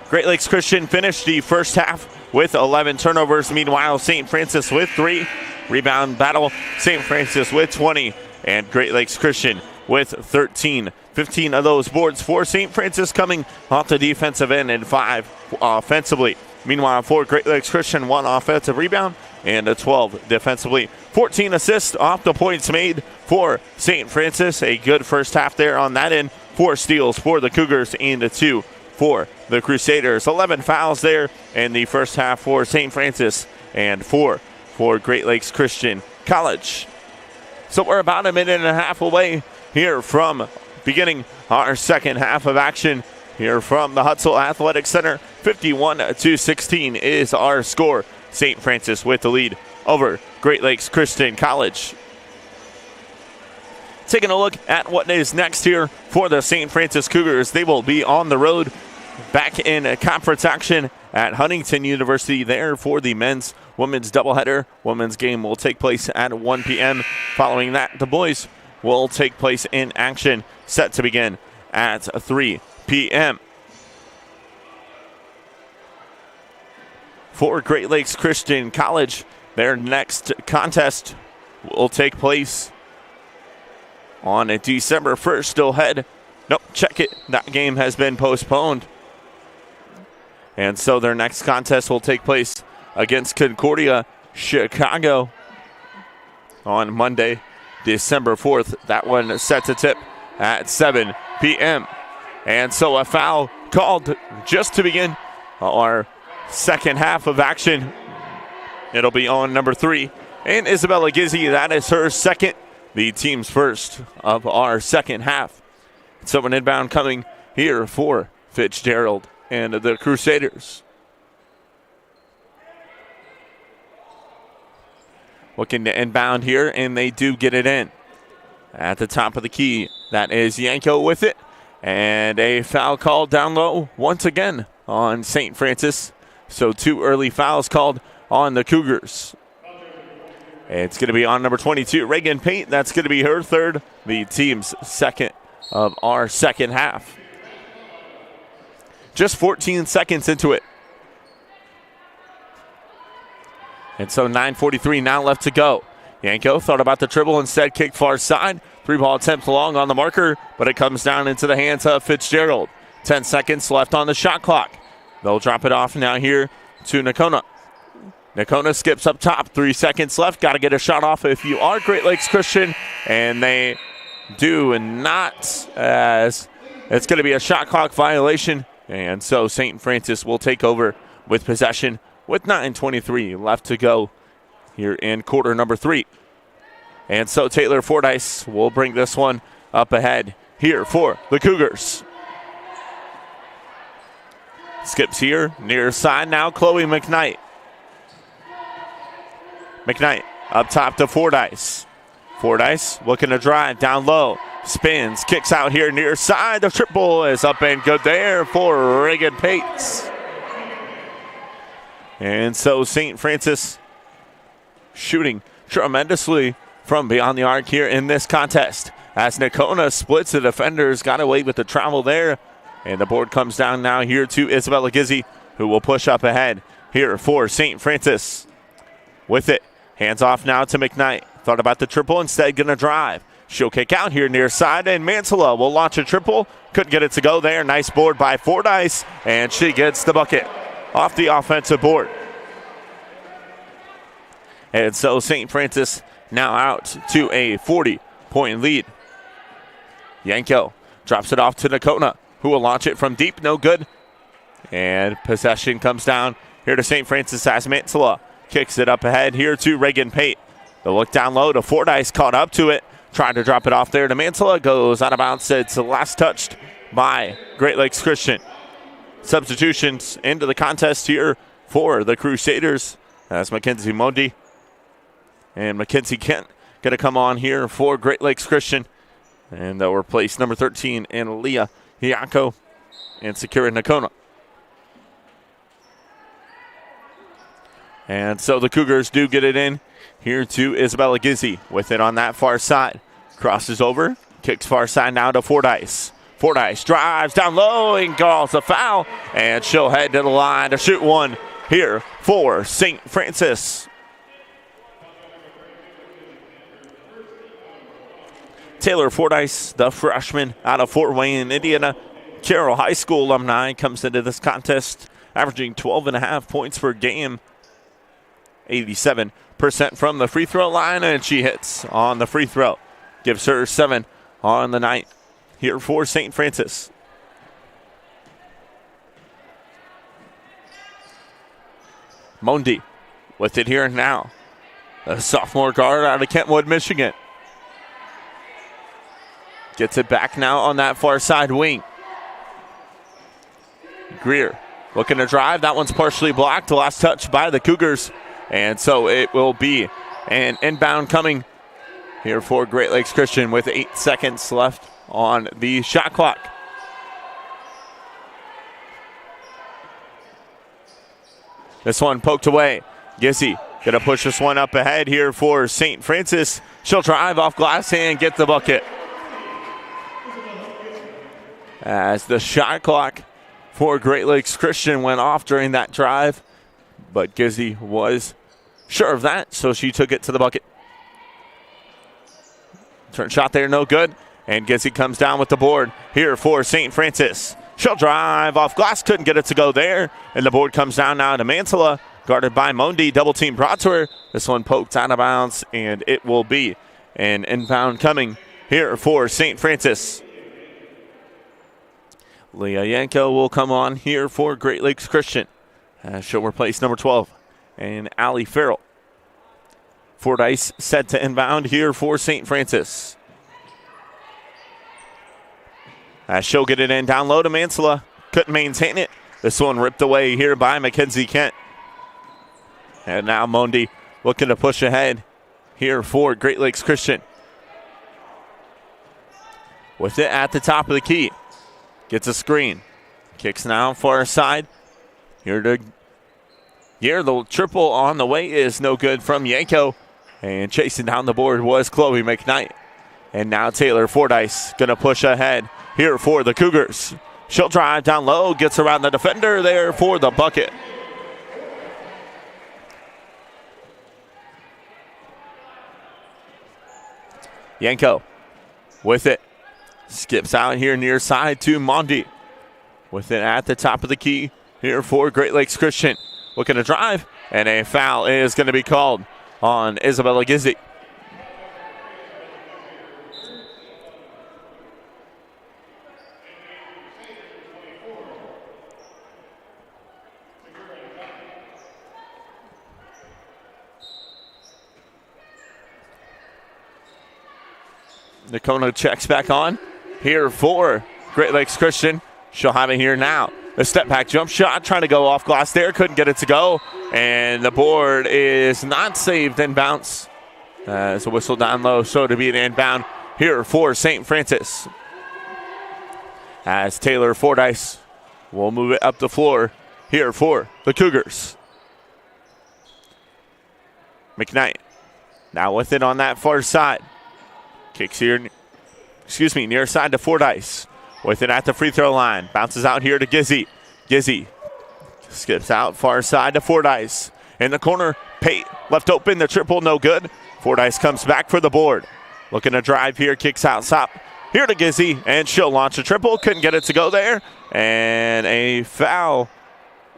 Great Lakes Christian finished the first half with 11 turnovers. Meanwhile, St. Francis with 3. Rebound battle, St. Francis with 20, and Great Lakes Christian with 13. 15 of those boards for St. Francis coming off the defensive end and 5 offensively. Meanwhile, for Great Lakes Christian, 1 offensive rebound and a 12 defensively. 14 assists off the points made for St. Francis. A good first half there on that end. 4 steals for the Cougars and a 2 for the Crusaders. 11 fouls there in the first half for St. Francis and 4 for Great Lakes Christian College. So we're about a minute and a half away here from beginning our second half of action here from the Hutzel Athletic Center. 51-16 is our score. St. Francis with the lead over Great Lakes Christian College. Taking a look at what is next here for the St. Francis Cougars. They will be on the road back in conference action at Huntington University there for the women's doubleheader. Women's game will take place at 1 p.m. Following that, the boys will take place in action, set to begin at 3 p.m. For Great Lakes Christian College, their next contest will take place on December 1st. Still ahead. Nope, check it. That game has been postponed. And so their next contest will take place against Concordia Chicago on Monday, December 4th. That one set to tip at 7 p.m. And so a foul called just to begin our second half of action. It'll be on number 3. And Isabella Gizzi, that is her second, the team's first of our second half. So an inbound coming here for Fitzgerald and the Crusaders. Looking to inbound here, and they do get it in. At the top of the key, that is Yanko with it. And a foul called down low once again on St. Francis. So 2 early fouls called on the Cougars. It's going to be on number 22, Reagan Pate. That's going to be her third, the team's second of our second half. Just 14 seconds into it. And so 9:43 now left to go. Yanko thought about the dribble, instead kicked far side. 3-ball attempt long on the marker, but it comes down into the hands of Fitzgerald. 10 seconds left on the shot clock. They'll drop it off now here to Nakona. Nakona skips up top, 3 seconds left. Got to get a shot off if you are Great Lakes Christian, and they do not, as it's going to be a shot clock violation. And so St. Francis will take over with possession with 9:23 left to go here in quarter number 3. And so Taylor Fordyce will bring this one up ahead here for the Cougars. Skips here, near side now, Chloe McKnight. McKnight up top to Fordyce. Fordyce looking to drive down low. Spins, kicks out here near side. The triple is up and good there for Reagan Pates. And so St. Francis shooting tremendously from beyond the arc here in this contest. As Nakona splits the defenders, got away with the travel there. And the board comes down now here to Isabella Gizzi, who will push up ahead here for St. Francis. With it, hands off now to McKnight. Thought about the triple, instead gonna drive. She'll kick out here near side, and Mansella will launch a triple. Couldn't get it to go there. Nice board by Fordyce, and she gets the bucket off the offensive board. And so St. Francis now out to a 40-point lead. Yanko drops it off to Nakona, who will launch it from deep, no good. And possession comes down here to St. Francis as Mansella kicks it up ahead here to Reagan Pate. The look down low to Fordyce, caught up to it. Trying to drop it off there to Mansella, goes out of bounds. It's last touched by Great Lakes Christian. Substitutions into the contest here for the Crusaders. That's Mackenzie Mondi and Mackenzie Kent going to come on here for Great Lakes Christian. And they'll replace number 13 and Leah Hiako and Sakura Nakona. And so the Cougars do get it in here to Isabella Gizzi with it on that far side. Crosses over, kicks far side now to Fordyce. Fordyce drives down low and calls a foul. And she'll head to the line to shoot one here for St. Francis. Taylor Fordyce, the freshman out of Fort Wayne, Indiana, Carroll High School alumni, comes into this contest averaging 12.5 points per game. 87% from the free throw line, and she hits on the free throw. Gives her 7 on the night here for St. Francis. Mondi with it here now. The sophomore guard out of Kentwood, Michigan. Gets it back now on that far side wing. Greer looking to drive. That one's partially blocked. The last touch by the Cougars. And so it will be an inbound coming here for Great Lakes Christian with 8 seconds left on the shot clock. This one poked away. Gizzi going to push this one up ahead here for St. Francis. She'll drive off glass and get the bucket. As the shot clock for Great Lakes Christian went off during that drive. But Gizzi was sure of that, so she took it to the bucket. Turn shot there, no good. And Gizzi comes down with the board here for St. Francis. She'll drive off glass, couldn't get it to go there. And the board comes down now to Mansella, guarded by Mondi. Double team brought to her. This one poked out of bounds, and it will be an inbound coming here for St. Francis. Leah Yanko will come on here for Great Lakes Christian. She'll replace number 12 and Allie Farrell. Fordyce set to inbound here for St. Francis. She'll get it in down low to Mansella. Couldn't maintain it. This one ripped away here by Mackenzie Kent. And now Mondi looking to push ahead here for Great Lakes Christian. With it at the top of the key. Gets a screen. Kicks now far side. Here the triple on the way is no good from Yanko. And chasing down the board was Chloe McKnight. And now Taylor Fordyce going to push ahead here for the Cougars. She'll drive down low, gets around the defender there for the bucket. Yanko with it. Skips out here near side to Mondi. With it at the top of the key here for Great Lakes Christian. Looking to drive, and a foul is going to be called on Isabella Gizzi. Nakona checks back on here for Great Lakes Christian. She'll have it here now. A step back jump shot, trying to go off glass there. Couldn't get it to go. And the board is not saved and bounce. As a whistle down low, so to be an inbound here for St. Francis. As Taylor Fordyce will move it up the floor here for the Cougars. McKnight now with it on that far side. Kicks here, near side to Fordyce. With it at the free throw line. Bounces out here to Gizzy. Gizzy skips out far side to Fordyce. In the corner, Pate left open, the triple no good. Fordyce comes back for the board. Looking to drive here, kicks out top. Here to Gizzy, and she'll launch a triple. Couldn't get it to go there. And a foul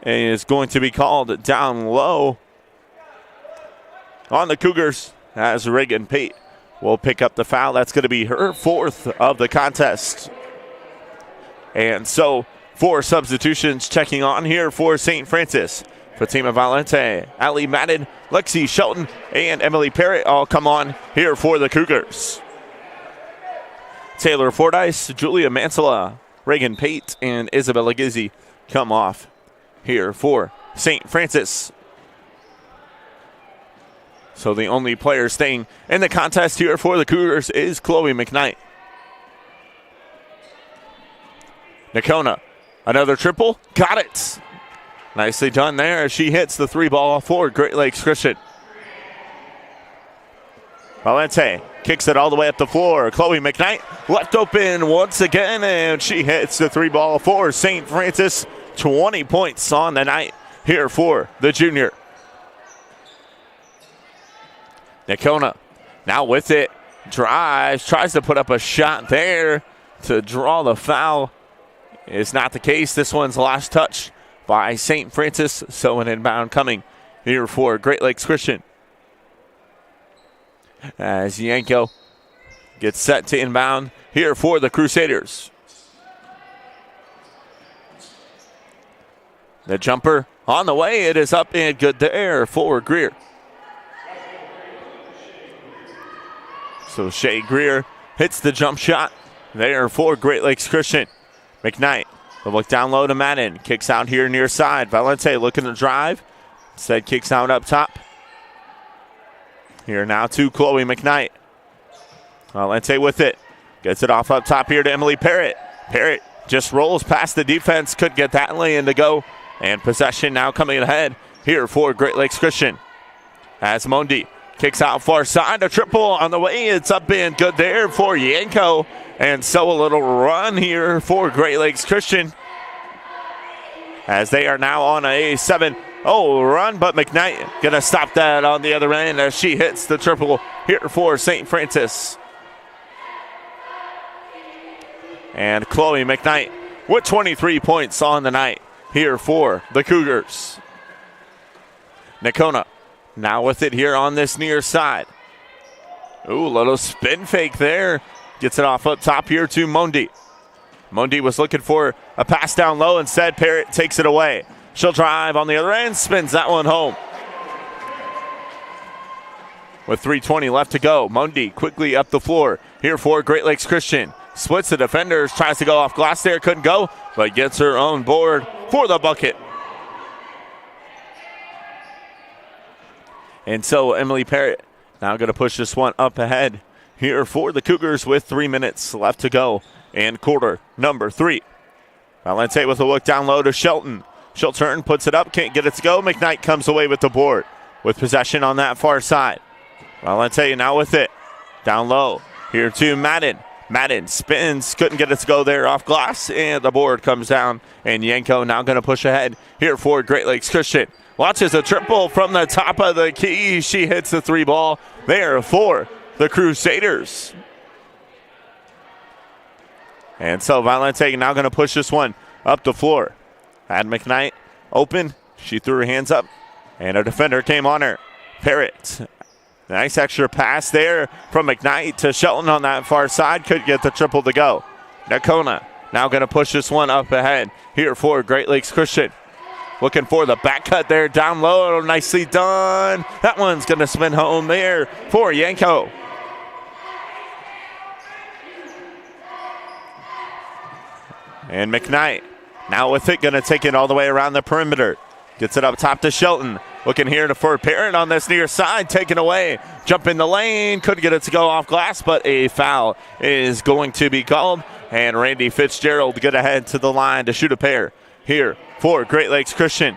is going to be called down low on the Cougars as Reagan Pate will pick up the foul. That's going to be her fourth of the contest. And so 4 substitutions checking on here for St. Francis. Fatima Valente, Ali Madden, Lexi Shelton, and Emily Parrott all come on here for the Cougars. Taylor Fordyce, Julia Mansella, Reagan Pate, and Isabella Gizzy come off here for St. Francis. So the only player staying in the contest here for the Cougars is Chloe McKnight. Nakona, another triple, got it. Nicely done there as she hits the 3 ball for Great Lakes Christian. Valente kicks it all the way up the floor. Chloe McKnight left open once again, and she hits the 3 ball for St. Francis. 20 points on the night here for the junior. Nakona now with it, drives, tries to put up a shot there to draw the foul. Is not the case. This one's last touch by St. Francis, so an inbound coming here for Great Lakes Christian. As Yanko gets set to inbound here for the Crusaders. The jumper on the way. It is up and good there for Greer. So Shay Greer hits the jump shot there for Great Lakes Christian. McKnight will look down low to Madden. Kicks out here near side. Valente looking to drive. Instead kicks out up top. Here now to Chloe McKnight. Valente with it. Gets it off up top here to Emily Parrott. Parrott just rolls past the defense. Could get that lay-in to go. And possession now coming ahead here for Great Lakes Christian. As Mondi kicks out far side. A triple on the way. It's up and good there for Yanko. And so a little run here for Great Lakes Christian. As they are now on a 7-0 run. But McKnight going to stop that on the other end as she hits the triple here for St. Francis. And Chloe McKnight with 23 points on the night here for the Cougars. Nakona now with it here on this near side. Ooh, little spin fake there. Gets it off up top here to Mondi. Mondi was looking for a pass down low. Instead, Parrott takes it away. She'll drive on the other end, spins that one home. With 3:20 left to go, Mondi quickly up the floor here for Great Lakes Christian. Splits the defenders, tries to go off glass there, couldn't go, but gets her own board for the bucket. And so Emily Parrott now going to push this one up ahead here for the Cougars with 3 minutes left to go in quarter number 3. Valente with a look down low to Shelton. She'll turn, puts it up, can't get it to go. McKnight comes away with the board with possession on that far side. Valente now with it. Down low here to Madden. Madden spins, couldn't get it to go there off glass, and the board comes down. And Yanko now going to push ahead here for Great Lakes Christian. Watches a triple from the top of the key. She hits the 3 ball there for the Crusaders. And so Valente now going to push this one up the floor. Had McKnight open. She threw her hands up, and a defender came on her. Parrott. Nice extra pass there from McKnight to Shelton on that far side. Could get the triple to go. Nakona now going to push this one up ahead here for Great Lakes Christian. Looking for the back cut there down low. Nicely done. That one's going to spin home there for Yanko. And McKnight now with it, going to take it all the way around the perimeter. Gets it up top to Shelton. Looking here for Parrott on this near side, taken away. Jump in the lane, couldn't get it to go off glass, but a foul is going to be called. And Randy Fitzgerald get ahead to the line to shoot a pair here for Great Lakes Christian.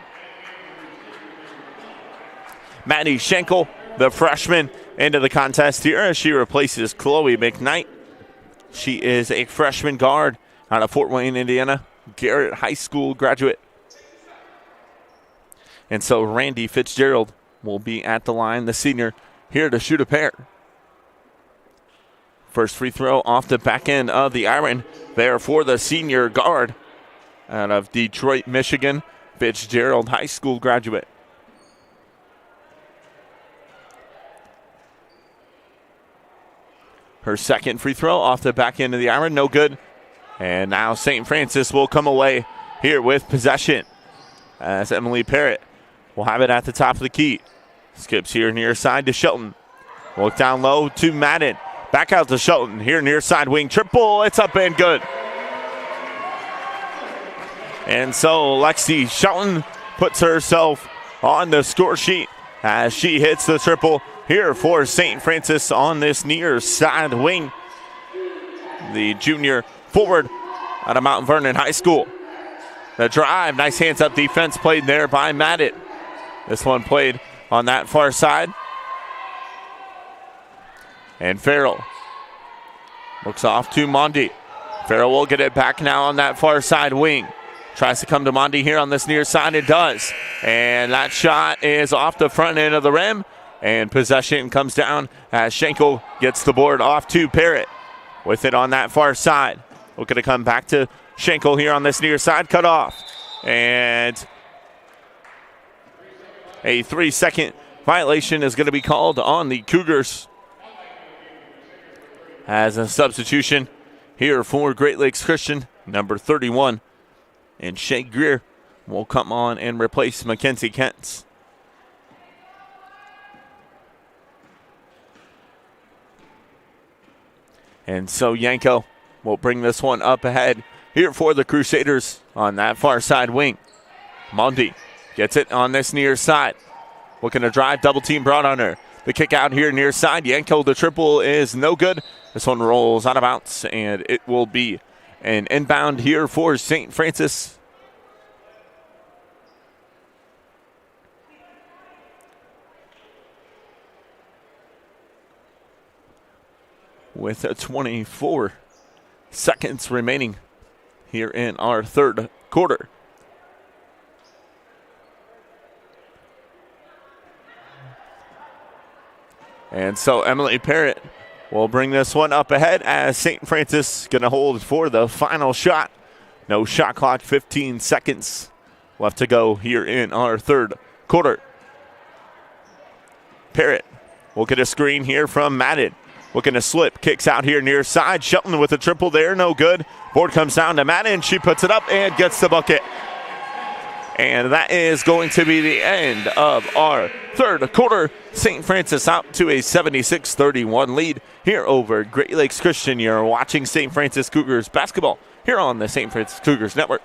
Maddie Schenkel, the freshman, into the contest here as she replaces Chloe McKnight. She is a freshman guard out of Fort Wayne, Indiana, Garrett High School graduate. And so Randy Fitzgerald will be at the line, the senior, here to shoot a pair. First free throw off the back end of the iron there for the senior guard out of Detroit, Michigan, Fitzgerald High School graduate. Her second free throw off the back end of the iron, no good. And now St. Francis will come away here with possession as Emily Parrott will have it at the top of the key. Skips here near side to Shelton. Look down low to Madden. Back out to Shelton here near side wing. Triple, it's up and good. And so Lexi Shelton puts herself on the score sheet as she hits the triple here for St. Francis on this near side wing. The junior forward out of Mount Vernon High School. The drive, nice hands up defense played there by Madden. This one played on that far side. And Farrell looks off to Mondi. Farrell will get it back now on that far side wing. Tries to come to Mondi here on this near side. It does. And that shot is off the front end of the rim. And possession comes down as Schenkel gets the board off to Parrott. With it on that far side. Looking to come back to Schenkel here on this near side. Cut off. And a 3-second violation is going to be called on the Cougars. As a substitution here for Great Lakes Christian, number 31. And Shay Greer will come on and replace Mackenzie Kentz. And so Yanko will bring this one up ahead here for the Crusaders on that far side wing. Mondi gets it on this near side. Looking to drive, double team brought on her. The kick out here near side. Yanko, the triple is no good. This one rolls out of bounds, and it will be an inbound here for St. Francis. With 24 seconds remaining here in our third quarter. And so Emily Parrott will bring this one up ahead as St. Francis going to hold for the final shot. No shot clock, 15 seconds left to go here in our third quarter. Parrott will get a screen here from Madden. Looking to slip, kicks out here near side. Shelton with a triple there, no good. Board comes down to Madden. She puts it up and gets the bucket. And that is going to be the end of our third quarter. St. Francis out to a 76-31 lead here over Great Lakes Christian. You're watching St. Francis Cougars basketball here on the St. Francis Cougars Network.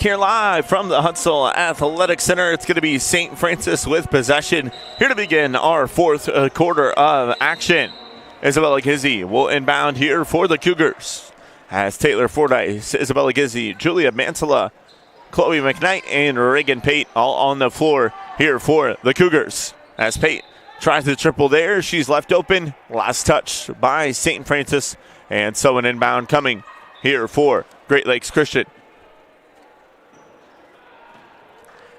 here live from the Huntsville Athletic Center. It's going to be St. Francis with possession here to begin our fourth quarter of action. Isabella Gizzi will inbound here for the Cougars as Taylor Fordyce, Isabella Gizzi, Julia Mantala, Chloe McKnight, and Reagan Pate all on the floor here for the Cougars. As Pate tries the triple there, she's left open. Last touch by St. Francis, and so an inbound coming here for Great Lakes Christian.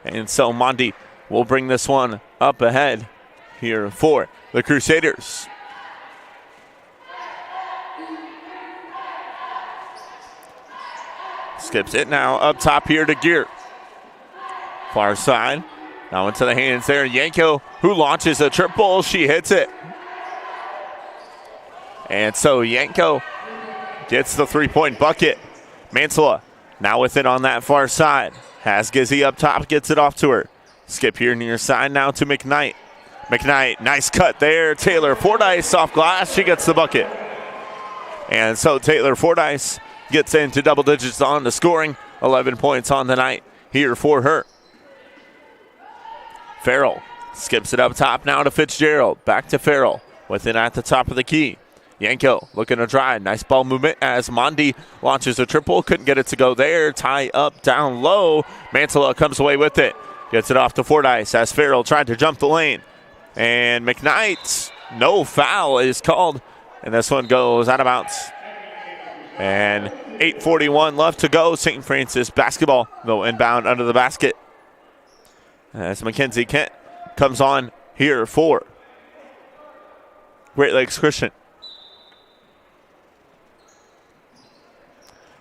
And so Mondi will bring this one up ahead here for the Crusaders. Skips it now up top here to Gear. Far side. Now into the hands there. Yanko, who launches a triple. She hits it. And so Yanko gets the three-point bucket. Mansella now with it on that far side. Has Gizzi up top, gets it off to her. Skip here near side now to McKnight. McKnight, nice cut there. Taylor Fordyce off glass. She gets the bucket. And so Taylor Fordyce gets into double digits on the scoring. 11 points on the night here for her. Farrell skips it up top now to Fitzgerald. Back to Farrell with it at the top of the key. Yanko looking to drive. Nice ball movement as Mondi launches a triple. Couldn't get it to go there. Tie up down low. Mantala comes away with it. Gets it off to Fordyce as Farrell tried to jump the lane. And McKnight, no foul is called. And this one goes out of bounds. And 8:41 left to go. St. Francis basketball. They'll inbound under the basket. As Mackenzie Kent comes on here for Great Lakes Christian.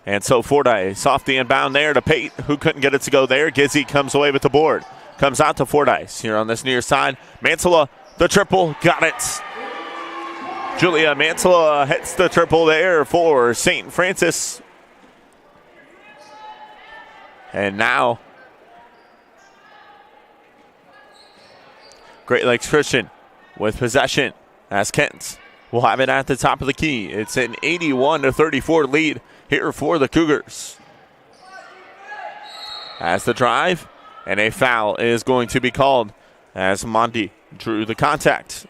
And so Fordyce off the inbound there to Pate, who couldn't get it to go there. Gizzi comes away with the board. Comes out to Fordyce here on this near side. Mantala, the triple, got it. Julia Mantala hits the triple there for St. Francis. And now Great Lakes Christian with possession as Kent will have it at the top of the key. It's an 81-34 lead here for the Cougars. As the drive, and a foul is going to be called as Mondi drew the contact.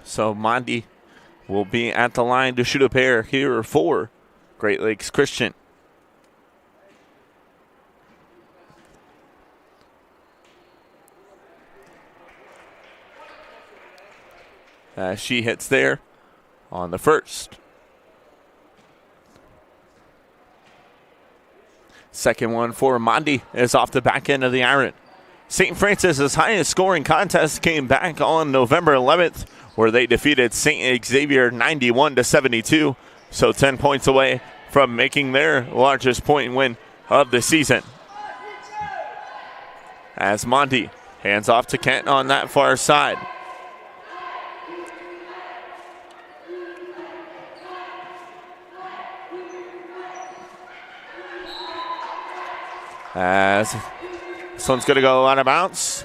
So Mondi will be at the line to shoot a pair here for Great Lakes Christian. As she hits there on the first. Second one for Mondi is off the back end of the iron. St. Francis's highest scoring contest came back on November 11th, where they defeated St. Xavier 91-72. So 10 points away from making their largest point win of the season. As Mondi hands off to Kent on that far side. As this one's going to go out of bounds.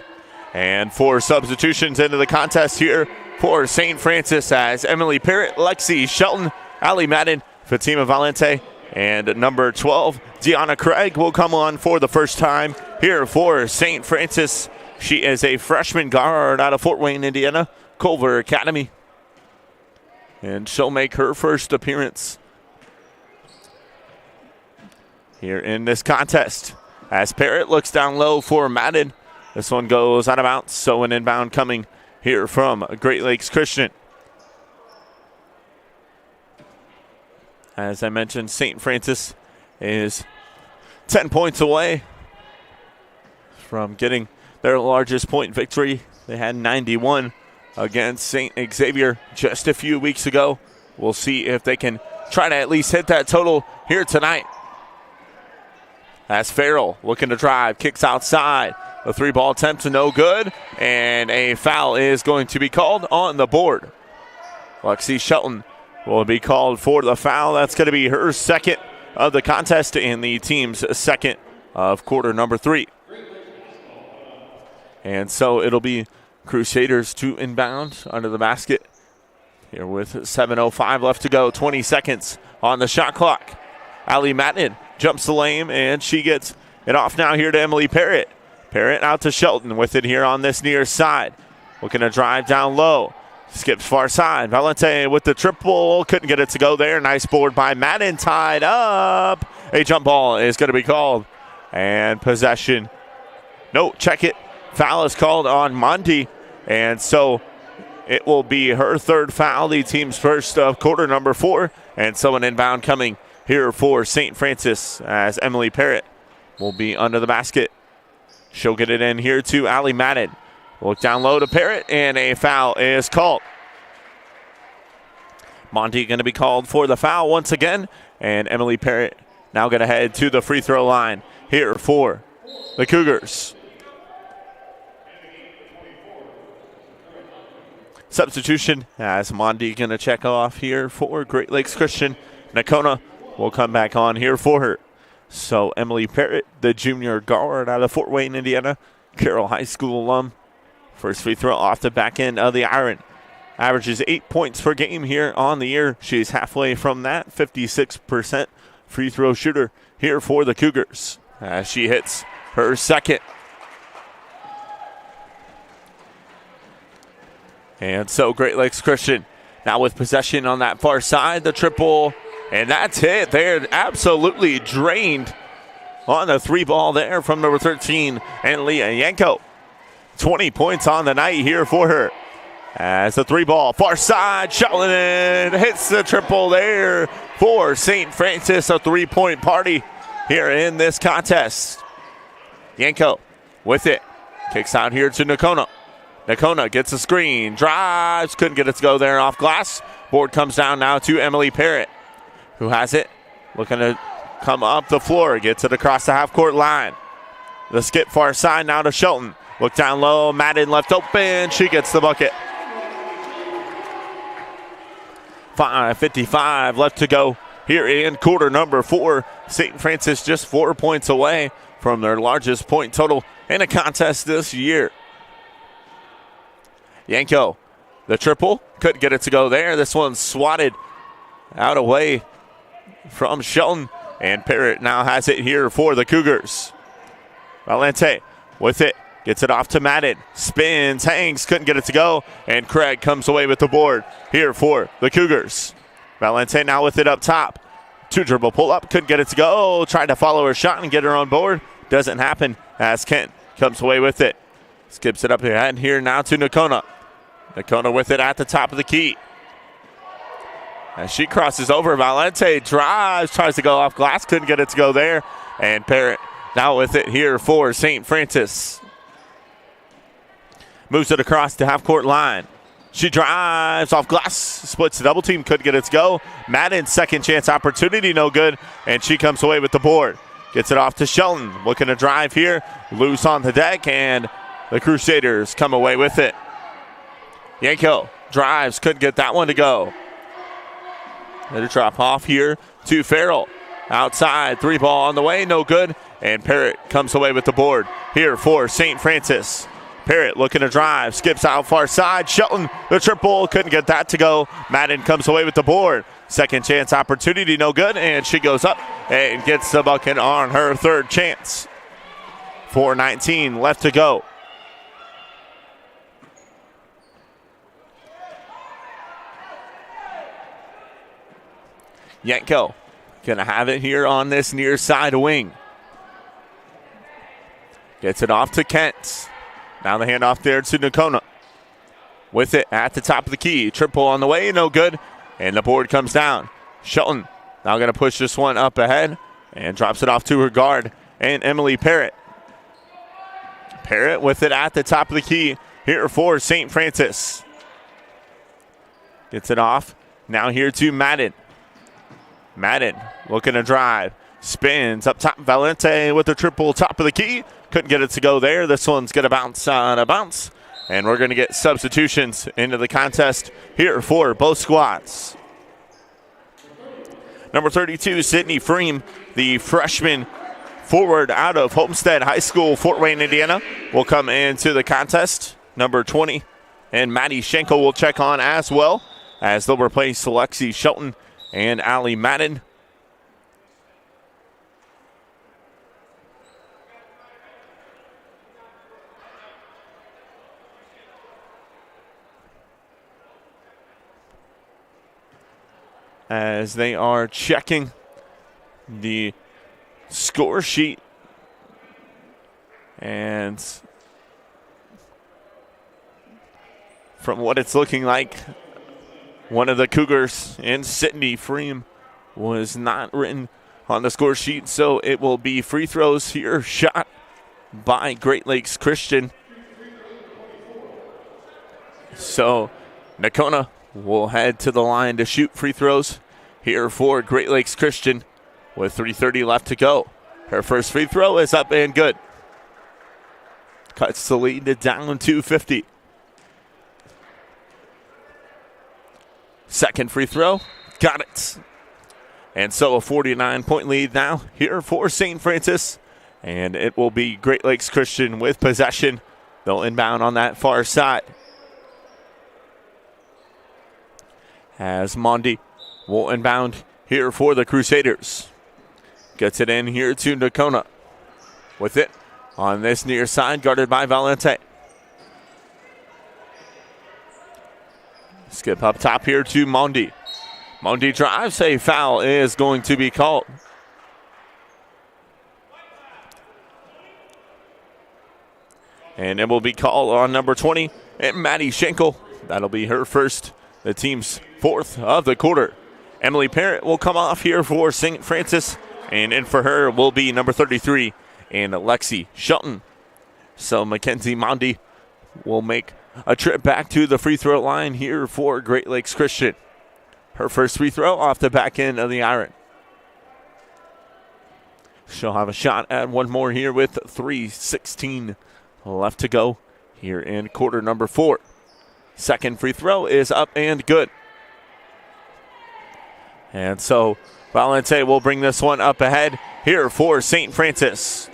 And 4 substitutions into the contest here for St. Francis as Emily Parrott, Lexi Shelton, Ali Madden, Fatima Valente, and number 12, Deanna Craig will come on for the first time here for St. Francis. She is a freshman guard out of Fort Wayne, Indiana, Culver Academy. And she'll make her first appearance here in this contest. As Parrott looks down low for Madden. This one goes out of bounds, so an inbound coming here from Great Lakes Christian. As I mentioned, St. Francis is 10 points away from getting their largest point victory. They had 91 against St. Xavier just a few weeks ago. We'll see if they can try to at least hit that total here tonight. As Farrell looking to drive, kicks outside. The 3-ball attempt to no good, and a foul is going to be called on the board. Lexi Shelton will be called for the foul. That's going to be her second of the contest and the team's second of quarter number 3. And so it'll be Crusaders to inbound under the basket. Here with 7:05 left to go, 20 seconds on the shot clock. Allie Madden jumps the lane, and she gets it off now here to Emily Parrott. Parrott out to Shelton with it here on this near side. Looking to drive down low. Skips far side. Valente with the triple. Couldn't get it to go there. Nice board by Madden. Tied up. A jump ball is going to be called. And possession. No, check it. Foul is called on Monty. And so it will be her third foul. The team's first of quarter number 4. And so an inbound coming here for St. Francis as Emily Parrott will be under the basket. She'll get it in here to Allie Madden. Look down low to Parrott, and a foul is called. Monty going to be called for the foul once again, and Emily Parrott now going to head to the free throw line here for the Cougars. Substitution as Monty going to check off here for Great Lakes Christian. Nakona will come back on here for her. So Emily Parrott, the junior guard out of Fort Wayne, Indiana, Carroll High School alum. First free throw off the back end of the iron. Averages 8 points per game here on the year. She's halfway from that, 56% free throw shooter here for the Cougars as she hits her second. And so Great Lakes Christian now with possession on that far side. The triple, and that's hit. They're absolutely drained on the 3 ball there from number 13, and Leah Yanko. 20 points on the night here for her. As the 3 ball, far side, Sheldon hits the triple there for St. Francis, a 3-point party here in this contest. Yanko with it, kicks out here to Nakona. Nakona gets a screen, drives, couldn't get it to go there off glass. Board comes down now to Emily Parrott, who has it, looking to come up the floor, gets it across the half-court line. The skip far side now to Shelton. Look down low, Madden left open, she gets the bucket. 5:55 left to go here in quarter number 4. St. Francis just 4 points away from their largest point total in a contest this year. Yanko, the triple, couldn't get it to go there. This one's swatted out away from Shelton, and Parrott now has it here for the Cougars. Valente with it. Gets it off to Madden. Spins, hangs, couldn't get it to go. And Craig comes away with the board here for the Cougars. Valente now with it up top. 2-dribble pull-up, couldn't get it to go. Tried to follow her shot and get her on board. Doesn't happen as Kent comes away with it. Skips it up ahead here now to Nakona. Nakona with it at the top of the key. As she crosses over, Valente drives, tries to go off glass, couldn't get it to go there. And Parrott now with it here for St. Francis. Moves it across the half-court line. She drives off glass, splits the double team, couldn't get it to go. Madden's second chance opportunity, no good, and she comes away with the board. Gets it off to Shelton, looking to drive here, loose on the deck, and the Crusaders come away with it. Yanko drives, couldn't get that one to go. Let it drop off here to Farrell. Outside, 3 ball on the way, no good, and Parrott comes away with the board here for St. Francis. Parrott looking to drive, skips out far side. Shelton, the triple, couldn't get that to go. Madden comes away with the board. Second chance opportunity, no good, and she goes up and gets the bucket on her third chance. 4:19 left to go. Yanko gonna have it here on this near side wing. Gets it off to Kent. Now the handoff there to Nakona. With it at the top of the key. Triple on the way, no good. And the board comes down. Shelton now going to push this one up ahead and drops it off to her guard and Emily Parrott. Parrott with it at the top of the key here for St. Francis. Gets it off. Now here to Madden. Madden looking to drive. Spins up top. Valente with the triple top of the key. Couldn't get it to go there. This one's going to bounce on a bounce. And we're going to get substitutions into the contest here for both squads. Number 32, Sydney Freem, the freshman forward out of Homestead High School, Fort Wayne, Indiana, will come into the contest. number 20. And Maddie Schenkel will check on as well, as they'll replace Lexi Shelton and Allie Madden. As they are checking the score sheet. And from what it's looking like, one of the Cougars in Sydney Freem was not written on the score sheet, so it will be free throws here, shot by Great Lakes Christian. So Nakona will head to the line to shoot free throws here for Great Lakes Christian with 3:30 left to go. Her first free throw is up and good. Cuts the lead to down to 50. Second free throw, got it. And so a 49-point lead now here for St. Francis. And it will be Great Lakes Christian with possession. They'll inbound on that far side. As Mondi will inbound here for the Crusaders. Gets it in here to Nakona. With it on this near side, guarded by Valente. Skip up top here to Mondi. Mondi drives. A foul is going to be called. And it will be called on number 20, and Maddie Schenkel. That'll be her first, the team's fourth of the quarter. Emily Parrott will come off here for St. Francis, and in for her will be number 33 and Lexi Shelton. So Mackenzie Mondi will make a trip back to the free throw line here for Great Lakes Christian. Her first free throw off the back end of the iron. She'll have a shot at one more here with 3:16 left to go here in quarter number 4. Second free throw is up and good. And so Valente will bring this one up ahead here for St. Francis.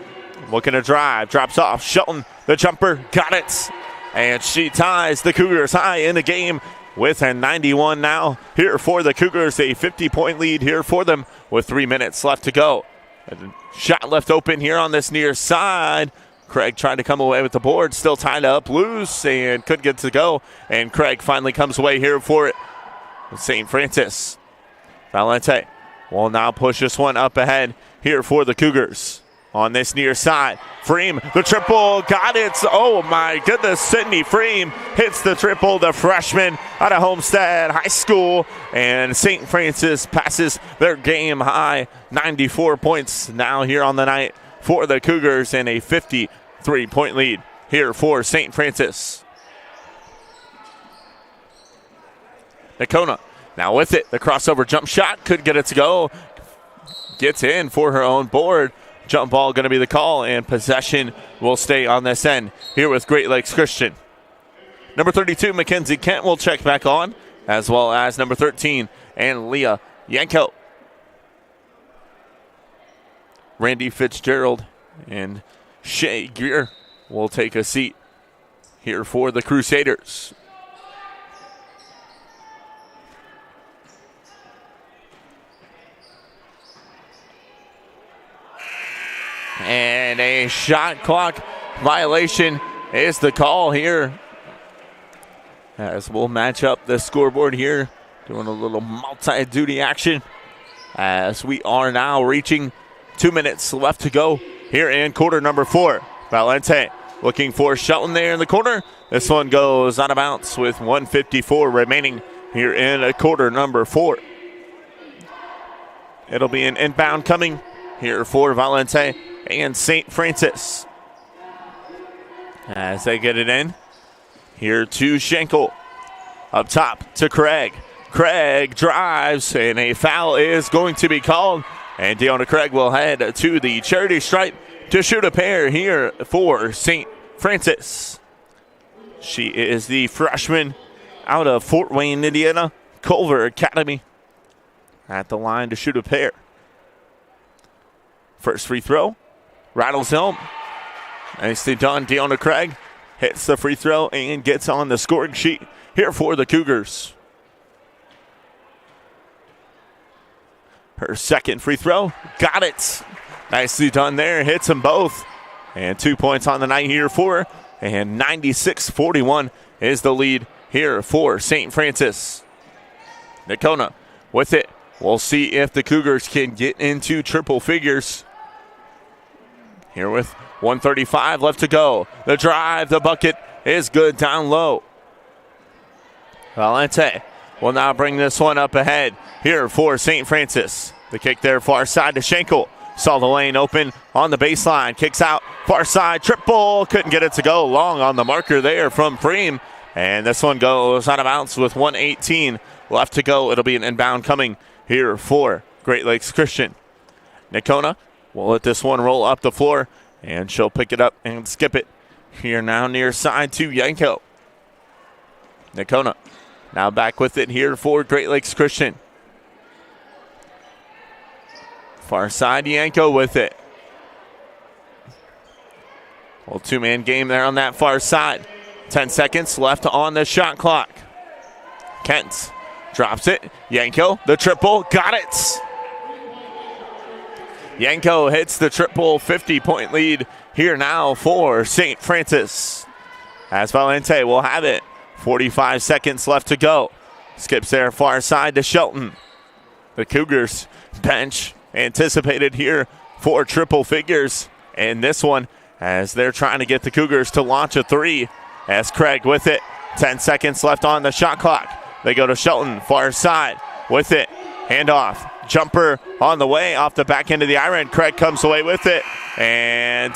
Looking to drive, drops off. Shelton, the jumper, got it. And she ties the Cougars high in the game with a 91 now here for the Cougars. A 50-point lead here for them with 3 minutes left to go. And shot left open here on this near side. Craig trying to come away with the board, still tied up loose and couldn't get to go. And Craig finally comes away here for it. St. Francis. Valente will now push this one up ahead here for the Cougars. On this near side, Freem, the triple, got it. Oh my goodness, Sydney Freem hits the triple, the freshman out of Homestead High School. And St. Francis passes their game high, 94 points now here on the night for the Cougars, and a 53-point lead here for St. Francis. Nakona now with it, the crossover jump shot, could get it to go. Gets in for her own board. Jump ball going to be the call, and possession will stay on this end here with Great Lakes Christian. Number 32, Mackenzie Kent will check back on, as well as number 13 and Leah Yanko. Randy Fitzgerald and Shay Greer will take a seat here for the Crusaders. And a shot clock violation is the call here. As we'll match up the scoreboard here, doing a little multi-duty action. As we are now reaching 2 minutes left to go here in quarter number 4. Valente looking for Shelton there in the corner. This one goes out of bounds with 1:54 remaining here in quarter number 4. It'll be an inbound coming here for Valente and St. Francis. As they get it in, here to Schenkel. Up top to Craig. Craig drives, and a foul is going to be called. And Deanna Craig will head to the charity stripe to shoot a pair here for St. Francis. She is the freshman out of Fort Wayne, Indiana, Culver Academy. At the line to shoot a pair. First free throw. Rattles home. Nicely done, Deanna Craig. hits the free throw and gets on the scoring sheet here for the Cougars. Her second free throw, got it. Nicely done there, hits them both. And 2 points on the night here for her. And 96-41 is the lead here for St. Francis. Nakona with it. We'll see if the Cougars can get into triple figures. Here with 1:35 left to go. The drive, the bucket is good down low. Valente will now bring this one up ahead here for St. Francis. The kick there far side to Schenkel. Saw the lane open on the baseline. Kicks out far side, triple. Couldn't get it to go. Long on the marker there from Freem. And this one goes out of bounds with 1:18 left to go. It'll be an inbound coming here for Great Lakes Christian. Nakona will let this one roll up the floor, and she'll pick it up and skip it. Here now near side to Yanko. Nakona now back with it here for Great Lakes Christian. Far side, Yanko with it. Well, two-man game there on that far side. 10 seconds left on the shot clock. Kent drops it. Yanko, the triple, got it. Yanko hits the triple, 50-point lead here now for St. Francis. As Valente will have it. 45 seconds left to go. Skips there far side to Shelton. The Cougars bench anticipated here for triple figures. And this one, as they're trying to get the Cougars to launch a three. As Craig with it. 10 seconds left on the shot clock. They go to Shelton, far side with it. Handoff. Jumper on the way off the back end of the iron. Craig comes away with it. And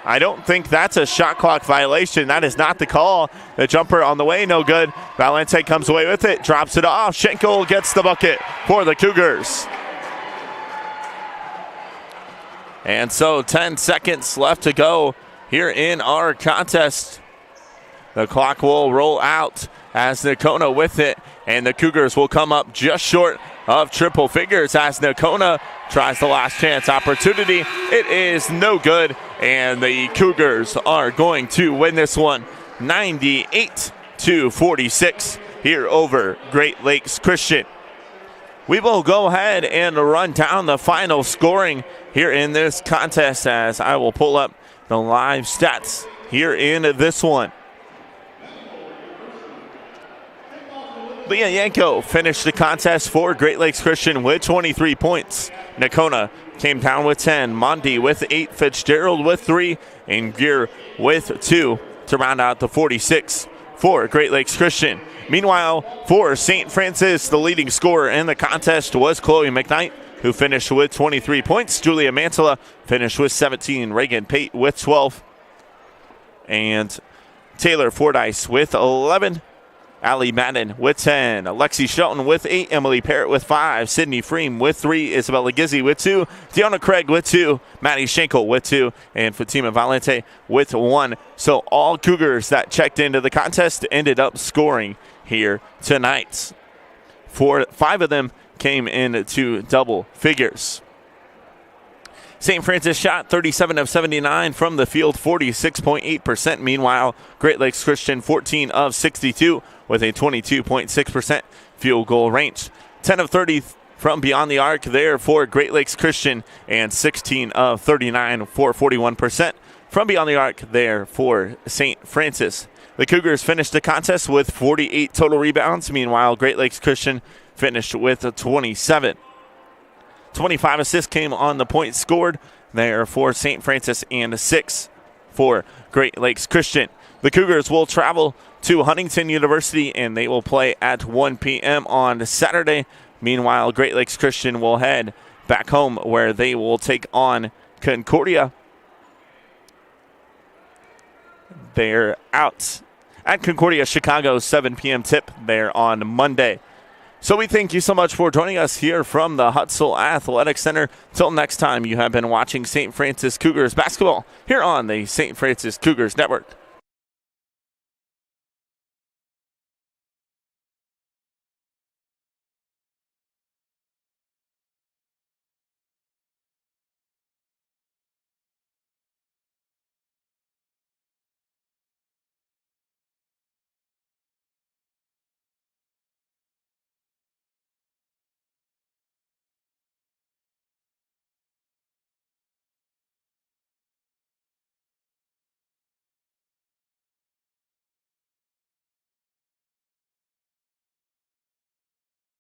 I don't think that's a shot clock violation. That is not the call. The jumper on the way, no good. Valente comes away with it, drops it off. Schenkel gets the bucket for the Cougars. And so 10 seconds left to go here in our contest. The clock will roll out as Nakona with it, and the Cougars will come up just short of triple figures as Nakona tries the last chance opportunity. It is no good, and the Cougars are going to win this one 98-46 here over Great Lakes Christian. We will go ahead and run down the final scoring here in this contest as I will pull up the live stats here in this one. Leah Yanko finished the contest for Great Lakes Christian with 23 points. Nakona came down with 10. Mondi with 8. Fitzgerald with 3. And Gear with 2 to round out the 46 for Great Lakes Christian. Meanwhile, for St. Francis, the leading scorer in the contest was Chloe McKnight, who finished with 23 points. Julia Mantala finished with 17. Reagan Pate with 12. And Taylor Fordyce with 11. Allie Madden with 10. Alexi Shelton with 8. Emily Parrott with 5. Sydney Freem with 3. Isabella Gizzi with 2. Deanna Craig with 2. Maddie Schenkel with 2. And Fatima Valente with 1. So all Cougars that checked into the contest ended up scoring here tonight. 5 of them came into double figures. St. Francis shot 37 of 79 from the field, 46.8%. Meanwhile, Great Lakes Christian 14 of 62 with a 22.6% field goal range. 10 of 30 from beyond the arc there for Great Lakes Christian, and 16 of 39 for 41% from beyond the arc there for St. Francis. The Cougars finished the contest with 48 total rebounds. Meanwhile, Great Lakes Christian finished with 27. 25 assists came on the points scored there for St. Francis and 6 for Great Lakes Christian. The Cougars will travel to Huntington University and they will play at 1 p.m. on Saturday. Meanwhile, Great Lakes Christian will head back home where they will take on Concordia. They're out at Concordia, Chicago, 7 p.m. tip there on Monday. So we thank you so much for joining us here from the Hutzel Athletic Center. Till next time, you have been watching St. Francis Cougars basketball here on the St. Francis Cougars Network.